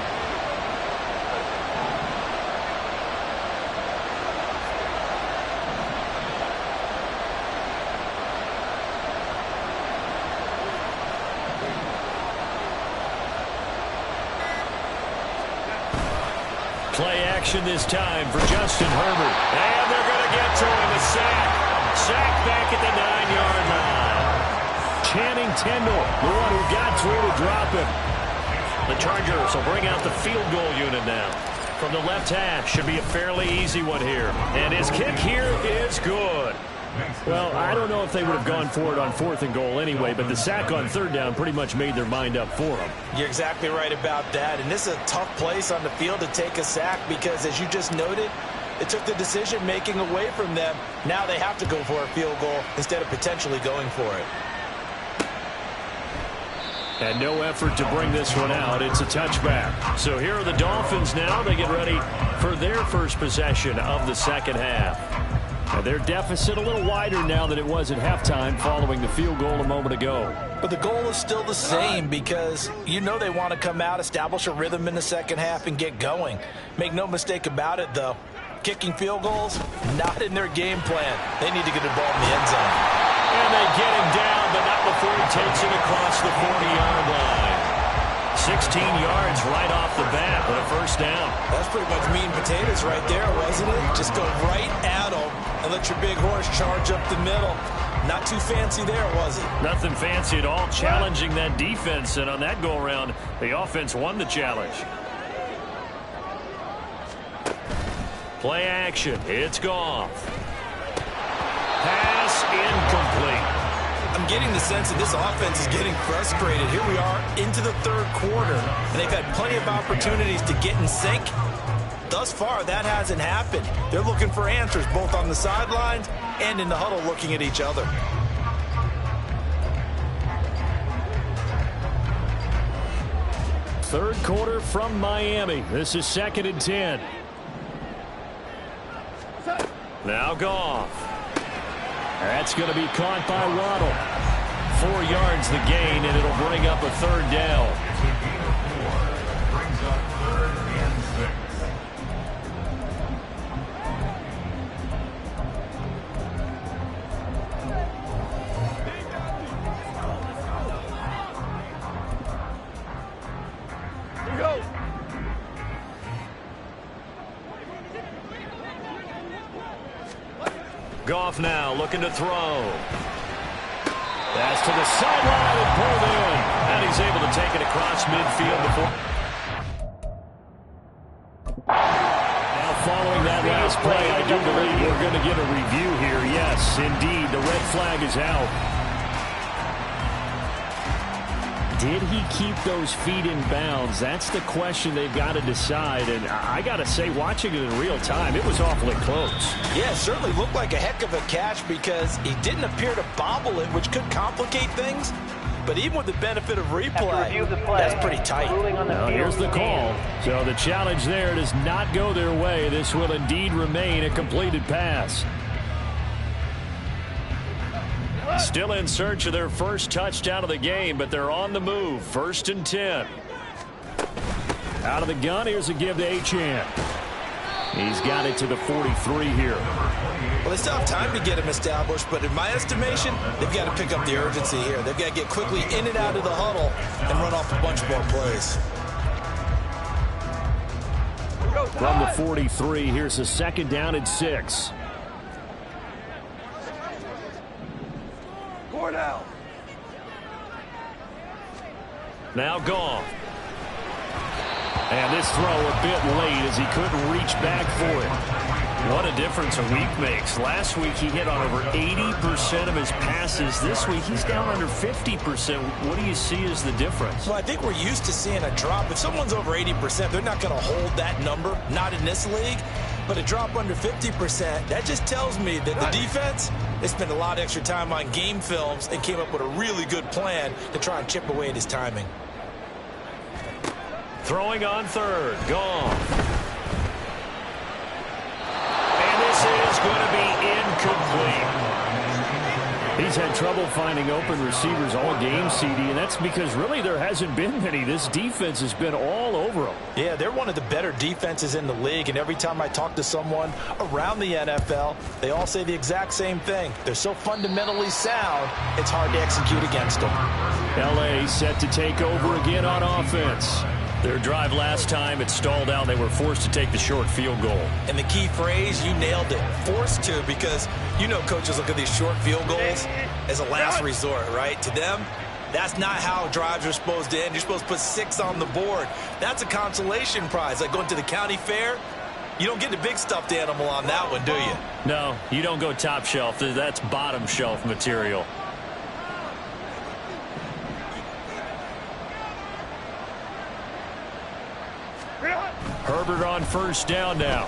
Play action this time for Justin Herbert. And they're going to get to him. A sack. Sack back at the 9-yard line. Channing Tindall, the one who got through to drop him. The Chargers will bring out the field goal unit now. From the left half, should be a fairly easy one here. And his kick here is good. Well, I don't know if they would have gone for it on 4th and goal anyway, but the sack on 3rd down pretty much made their mind up for them. You're exactly right about that, and this is a tough place on the field to take a sack because, as you just noted, it took the decision-making away from them. Now they have to go for a field goal instead of potentially going for it. And no effort to bring this one out. It's a touchback. So here are the Dolphins now. They get ready for their first possession of the second half. Now their deficit a little wider now than it was at halftime following the field goal a moment ago. But the goal is still the same because you know they want to come out, establish a rhythm in the second half, and get going. Make no mistake about it, though. Kicking field goals, not in their game plan. They need to get the ball in the end zone. And they get him down, but not before he takes it across the 40-yard line. 16 yards right off the bat, but a first down. That's pretty much meat and potatoes right there, wasn't it? Just go right at them and let your big horse charge up the middle. Not too fancy there, was it? Nothing fancy at all, challenging that defense, and on that go-around, the offense won the challenge. Play action. It's Goff. Pass incomplete. I'm getting the sense that this offense is getting frustrated. Here we are into the 3rd quarter, and they've had plenty of opportunities to get in sync. Thus far, that hasn't happened. They're looking for answers both on the sidelines and in the huddle looking at each other. Third quarter from Miami. This is 2nd and 10. Now Goff. That's going to be caught by Waddle. 4 yards the gain, and it'll bring up a 3rd down. Brings up 3rd and 6. Here we go. Goff now looking to throw. That's to the sideline and pulled in. And he's able to take it across midfield before. Now following that last play, I do believe we're going to get a review here. Yes, indeed, the red flag is out. Did he keep those feet in bounds? That's the question they've got to decide. And I got to say, watching it in real time, it was awfully close. Yeah, it certainly looked like a heck of a catch because he didn't appear to bobble it, which could complicate things. But even with the benefit of replay, that's pretty tight. Now, here's the call. So the challenge there does not go their way. This will indeed remain a completed pass. Still in search of their first touchdown of the game, but they're on the move. 1st and 10. Out of the gun, here's a give to Achane. He's got it to the 43 here. Well, they still have time to get him established, but in my estimation, they've got to pick up the urgency here. They've got to get quickly in and out of the huddle and run off a bunch more plays. From the 43, here's a 2nd down and 6. Now gone. And this throw a bit late as he couldn't reach back for it. What a difference a week makes. Last week he hit on over 80% of his passes. This week he's down under 50%. What do you see as the difference? Well, I think we're used to seeing a drop. If someone's over 80%, they're not going to hold that number. Not in this league. But a drop under 50%, that just tells me that the defense, they spent a lot of extra time on game films and came up with a really good plan to try and chip away at his timing. Throwing on 3rd. Gone. And this is going to be incomplete. He's had trouble finding open receivers all game, CD, and that's because really there hasn't been many. This defense has been all over them. Yeah, they're one of the better defenses in the league, and every time I talk to someone around the NFL, they all say the exact same thing. They're so fundamentally sound, it's hard to execute against them. L.A. set to take over again on offense. Their drive last time, it stalled out. They were forced to take the short field goal. And the key phrase, you nailed it, forced to, because you know coaches look at these short field goals as a last resort, right? To them, that's not how drives are supposed to end. You're supposed to put 6 on the board. That's a consolation prize. Like going to the county fair, you don't get the big stuffed animal on that one, do you? No, you don't go top shelf. That's bottom shelf material. Herbert on 1st down now.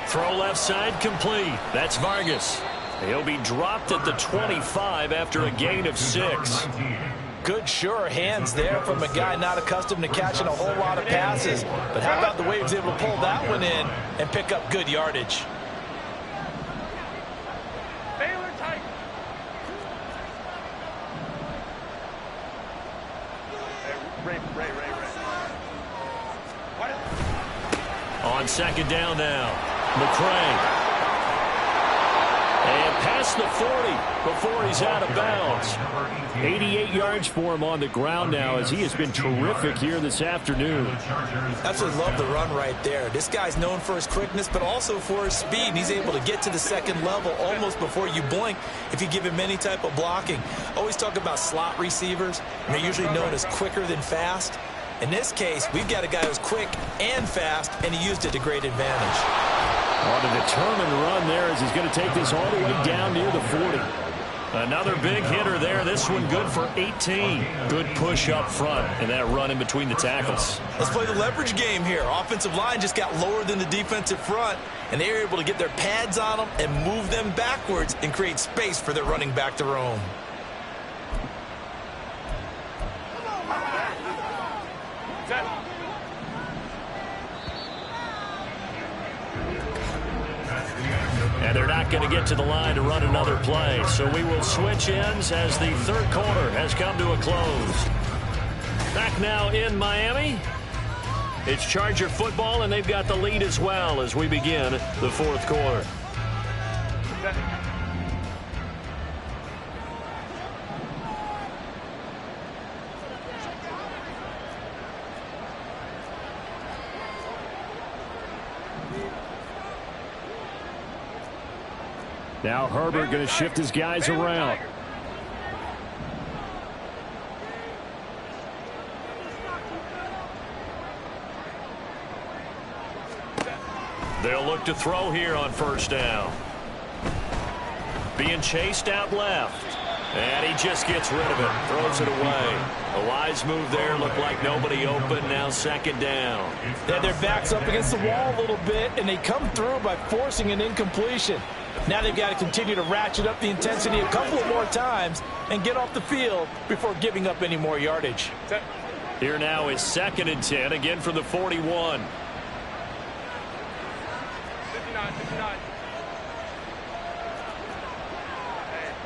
Throw left side complete. That's Vargas. He'll be dropped at the 25 after a gain of 6. Good, sure hands there from a guy not accustomed to catching a whole lot of passes. But how about the way he was able to pull that one in and pick up good yardage? On 2nd down now, McCray. And past the 40 before he's out of bounds. 88 yards for him on the ground now as he has been terrific here this afternoon. Absolutely love the run right there. This guy's known for his quickness, but also for his speed. And he's able to get to the 2nd level almost before you blink if you give him any type of blocking. Always talk about slot receivers, and they're usually known as quicker than fast. In this case, we've got a guy who's quick and fast, and he used it to great advantage. On a determined run there as he's going to take this all the way down near the 40. Another big hitter there. This one good for 18. Good push up front and that run in between the tackles. Let's play the leverage game here. Offensive line just got lower than the defensive front, and they were able to get their pads on them and move them backwards and create space for their running back to roam. And they're not going to get to the line to run another play. So we will switch ends as the 3rd quarter has come to a close. Back now in Miami. It's Charger football, and they've got the lead as well as we begin the 4th quarter. Now Herbert going to shift his guys around. They'll look to throw here on first down. Being chased out left. And he just gets rid of it. Throws it away. A wise move there. Looked like nobody open. Now second down. Yeah, their back's up against the wall a little bit, and they come through by forcing an incompletion. Now they've got to continue to ratchet up the intensity a couple of more times and get off the field before giving up any more yardage. Here now is 2nd and 10, again from the 41. 59.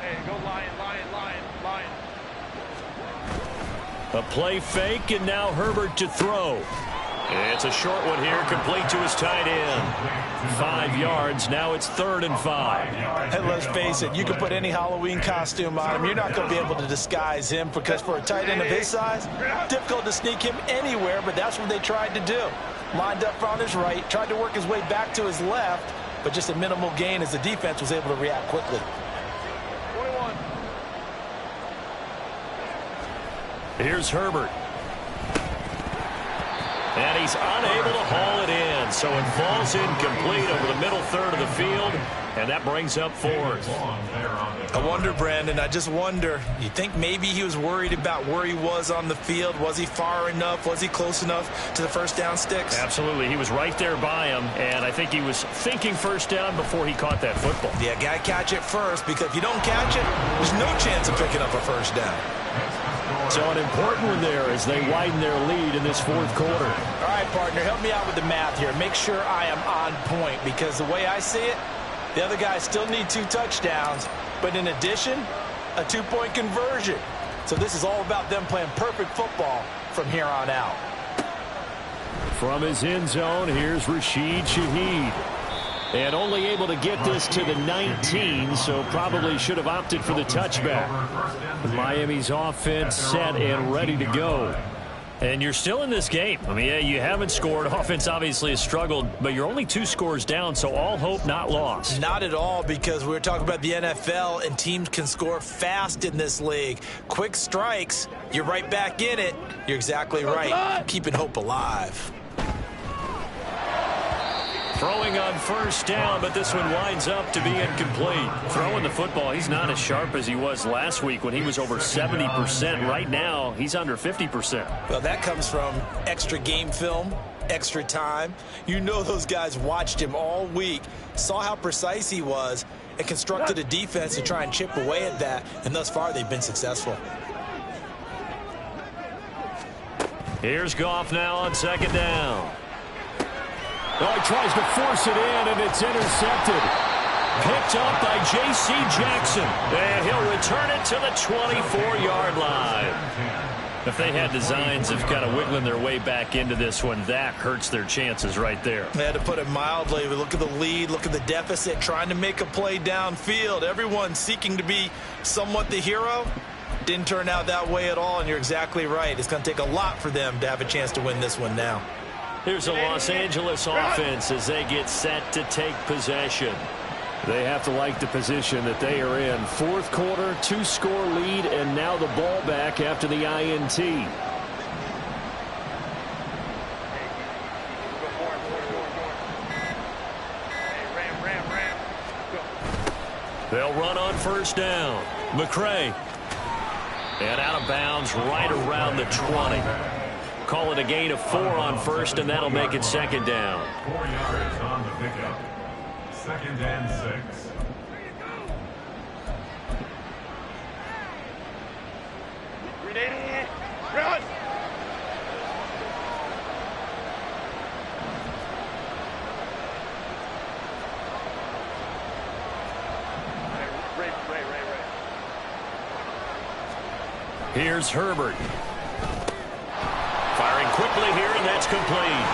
Hey, go Lion. A play fake, and now Herbert to throw. It's a short one here, complete to his tight end. 5 yards, now it's 3rd and 5. Hey, let's face it, you can put any Halloween costume on him. You're not going to be able to disguise him because for a tight end of his size, difficult to sneak him anywhere, but that's what they tried to do. Lined up on his right, tried to work his way back to his left, but just a minimal gain as the defense was able to react quickly. 21. Here's Herbert. And he's unable to haul it in, so it falls incomplete over the middle third of the field, and that brings up 4th. I wonder, Brandon, I just wonder, you think maybe he was worried about where he was on the field? Was he far enough? Was he close enough to the first down sticks? Absolutely. He was right there by him, and I think he was thinking first down before he caught that football. Yeah, got to catch it first, because if you don't catch it, there's no chance of picking up a first down. So an important one there as they widen their lead in this 4th quarter. All right, partner, help me out with the math here. Make sure I am on point because the way I see it, the other guys still need 2 touchdowns, but in addition, a 2-point conversion. So this is all about them playing perfect football from here on out. From his end zone, here's Rashid Shaheed. And only able to get this to the 19, so probably should have opted for the touchback. Miami's offense set and ready to go. And you're still in this game. I mean, yeah, you haven't scored. Offense obviously has struggled, but you're only 2 scores down, so all hope not lost. Not at all, because we're talking about the NFL, and teams can score fast in this league. Quick strikes, you're right back in it. You're exactly right. Keeping hope alive. Throwing on first down, but this one winds up to be incomplete. Throwing the football, he's not as sharp as he was last week when he was over 70%. Right now, he's under 50%. Well, that comes from extra game film, extra time. You know those guys watched him all week, saw how precise he was, and constructed a defense to try and chip away at that, and thus far they've been successful. Here's Goff now on second down. Oh, he tries to force it in, and it's intercepted. Picked up by J.C. Jackson. And he'll return it to the 24-yard line. If they had designs of kind of wiggling their way back into this one, that hurts their chances right there. They had to put it mildly. Look at the lead, look at the deficit, trying to make a play downfield. Everyone seeking to be somewhat the hero. Didn't turn out that way at all, and you're exactly right. It's going to take a lot for them to have a chance to win this one now. Here's the Los Angeles offense as they get set to take possession. They have to like the position that they are in. 4th quarter, 2-score lead, and now the ball back after the INT. They'll run on first down. McCray. And out of bounds right around the 20. Call it a gain of 4 on first, and that'll make it second down. 4 yards on the pickup. 2nd and 6. Run! Here's Herbert. Firing quickly here, and that's complete.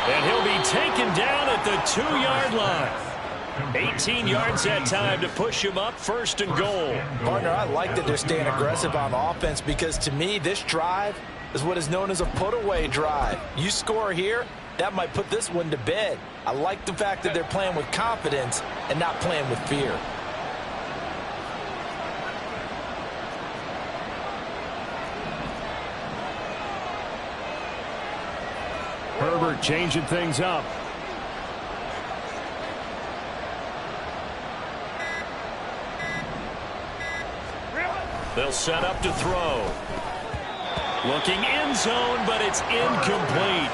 And he'll be taken down at the 2-yard line. 18 yards that time to push him up 1st and goal. Partner, I like that they're staying aggressive on offense because to me, this drive is what is known as a put-away drive. You score here, that might put this one to bed. I like the fact that they're playing with confidence and not playing with fear. Herbert changing things up. They'll set up to throw. Looking end zone, but it's incomplete.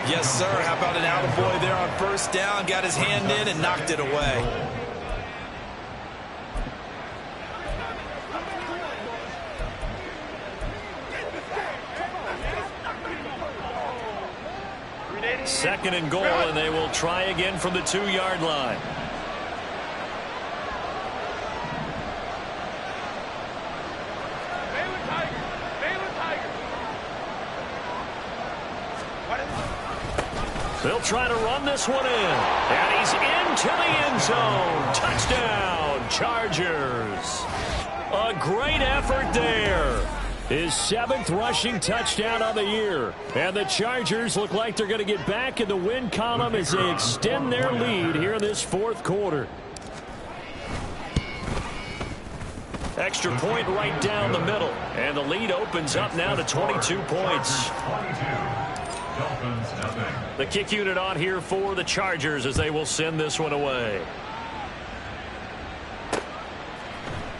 Yes, sir. How about an attaboy there on first down? Got his hand in and knocked it away. Second and goal, and they will try again from the 2-yard line. They'll try to run this one in. And he's into the end zone. Touchdown, Chargers. A great effort there. His 7th rushing touchdown of the year. And the Chargers look like they're going to get back in the win column as they extend their lead here in this 4th quarter. Extra point right down the middle. And the lead opens up now to 22 points. The kick unit on here for the Chargers as they will send this one away.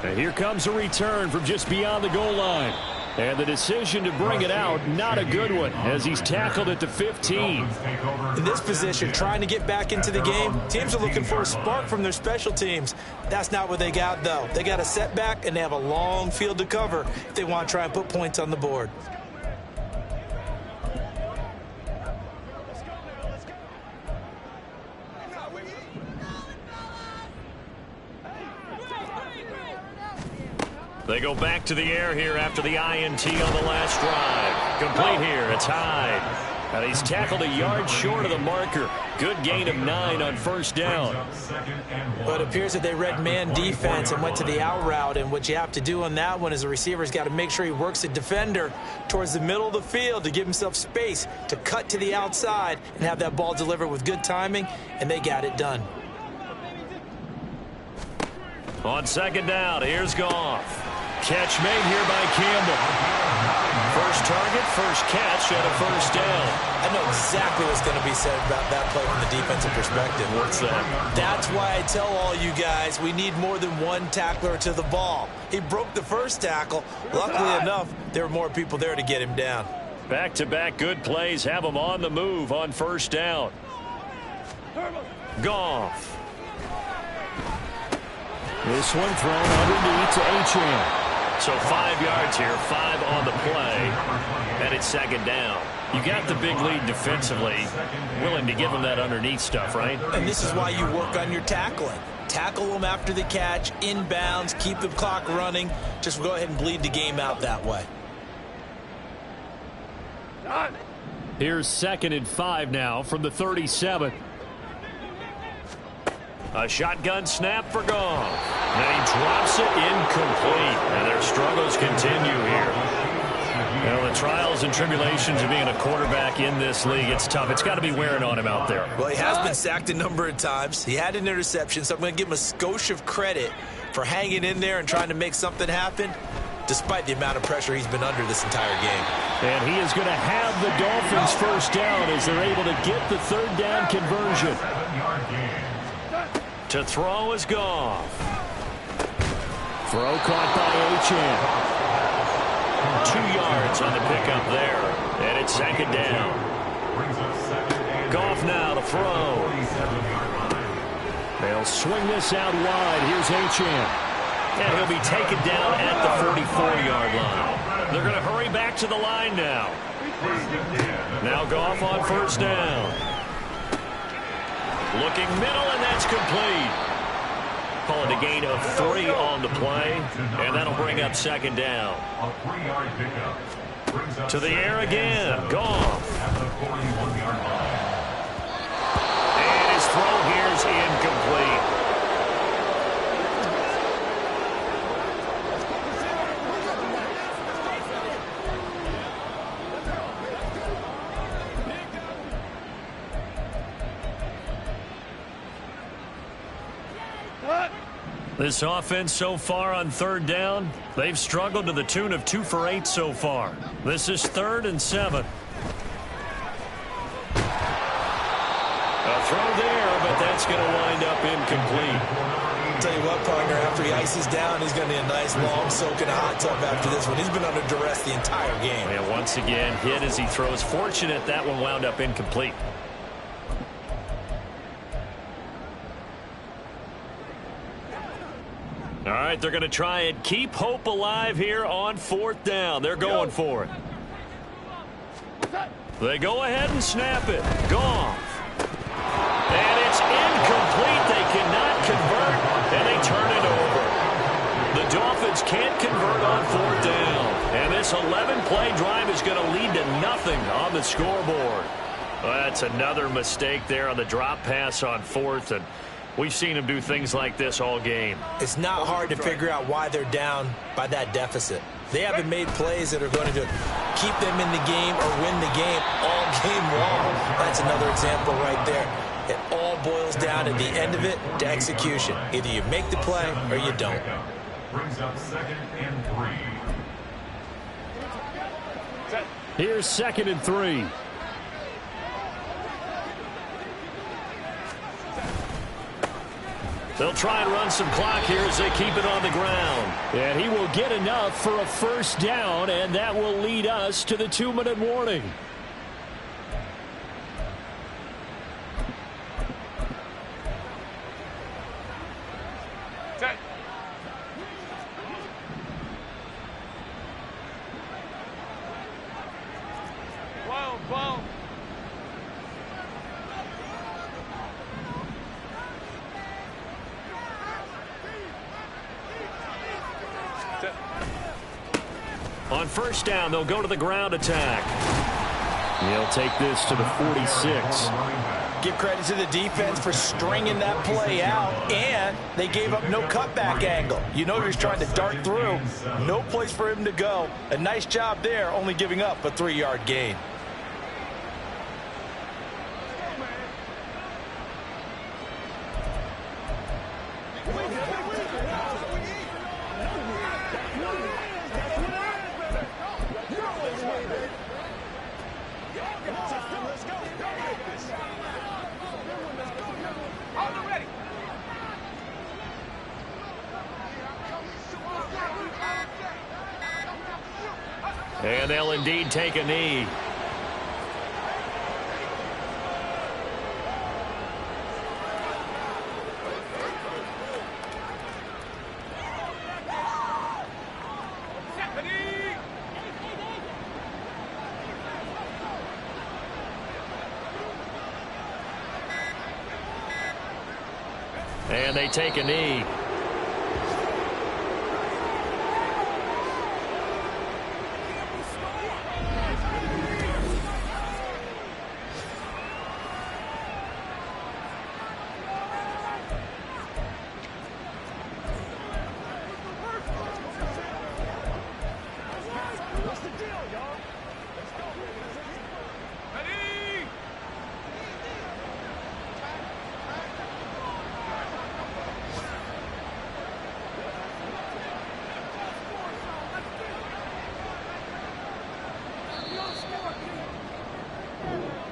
And here comes a return from just beyond the goal line. And the decision to bring it out, not a good one, as he's tackled at the 15. In this position, trying to get back into the game, teams are looking for a spark from their special teams. That's not what they got, though. They got a setback, and they have a long field to cover if they want to try and put points on the board. They go back to the air here after the INT on the last drive. Complete here. It's Hyde. And he's tackled a yard short of the marker. Good gain of 9 on first down. But it appears that they read man defense and went to the out route. And what you have to do on that one is the receiver's got to make sure he works the defender towards the middle of the field to give himself space to cut to the outside and have that ball delivered with good timing. And they got it done. On second down, here's Goff. Catch made here by Campbell. First target, first catch, and a first down. I know exactly what's going to be said about that play from the defensive perspective. What's that? That's why I tell all you guys we need more than one tackler to the ball. He broke the first tackle. Luckily enough, there were more people there to get him down. Back-to-back good plays have him on the move on first down. Goff. This one thrown underneath to Achane. So 5 yards here, 5 on the play, and it's second down. You got the big lead defensively, willing to give them that underneath stuff, right? And this is why you work on your tackling. Tackle them after the catch, inbounds, keep the clock running. Just go ahead and bleed the game out that way. Here's 2nd and 5 now from the 37. A shotgun snap for Goff. And he drops it incomplete. And their struggles continue here. Well, the trials and tribulations of being a quarterback in this league, it's tough. It's got to be wearing on him out there. Well, he has been sacked a number of times. He had an interception, so I'm going to give him a skosh of credit for hanging in there and trying to make something happen, despite the amount of pressure he's been under this entire game. And he is going to have the Dolphins first down as they're able to get the 3rd down conversion. To throw is Goff. Throw caught by Achane. 2 yards on the pickup there. And it's second down. Goff now to throw. They'll swing this out wide. Here's Achane. And he'll be taken down at the 44-yard line. They're going to hurry back to the line now. Now Goff on first down. Looking middle, and that's complete. Calling a gain of 3 on the play, and that'll bring up second down. To the air again, Goff. And his throw here is incomplete. This offense so far on 3rd down, they've struggled to the tune of 2 for 8 so far. This is 3rd and 7. A throw there, but that's going to wind up incomplete. I'll tell you what, partner, after he ices down, he's going to need a nice, long soak in a hot tub after this one. He's been under duress the entire game. And once again, hit as he throws. Fortunate that one wound up incomplete. All right, they're going to try and keep hope alive here on 4th down. They're going for it. They go ahead and snap it. Goff. And it's incomplete. They cannot convert, and they turn it over. The Dolphins can't convert on 4th down. And this 11-play drive is going to lead to nothing on the scoreboard. Well, that's another mistake there on the drop pass on 4th, and we've seen him do things like this all game. It's not hard to figure out why they're down by that deficit. They haven't made plays that are going to keep them in the game or win the game all game long. That's another example right there. It all boils down at the end of it to execution. Either you make the play or you don't. Brings up 2nd and 3. Here's 2nd and 3. They'll try and run some clock here as they keep it on the ground. And he will get enough for a 1st down, and that will lead us to the 2-minute warning. On 1st down, they'll go to the ground attack. He'll take this to the 46. Give credit to the defense for stringing that play out, and they gave up no cutback angle. You know he's trying to dart through. No place for him to go. A nice job there, only giving up a 3-yard gain. And they'll indeed take a knee. And they take a knee.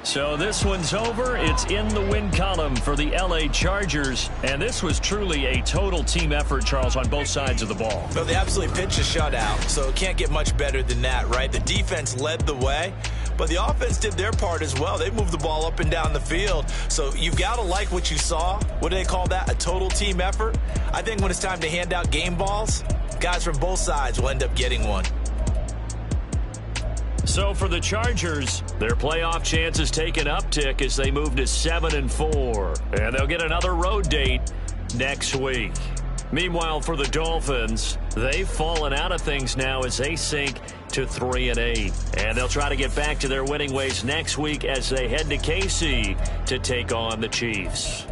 So this one's over. It's in the win column for the LA Chargers. And this was truly a total team effort, Charles, on both sides of the ball. Well, they absolutely pitched a shutout, so it can't get much better than that, right? The defense led the way, but the offense did their part as well. They moved the ball up and down the field. So you've got to like what you saw. What do they call that? A total team effort? I think when it's time to hand out game balls, guys from both sides will end up getting one. So for the Chargers, their playoff chances take an uptick as they move to 7-4. And they'll get another road date next week. Meanwhile, for the Dolphins, they've fallen out of things now as they sink to 3-8. And they'll try to get back to their winning ways next week as they head to KC to take on the Chiefs.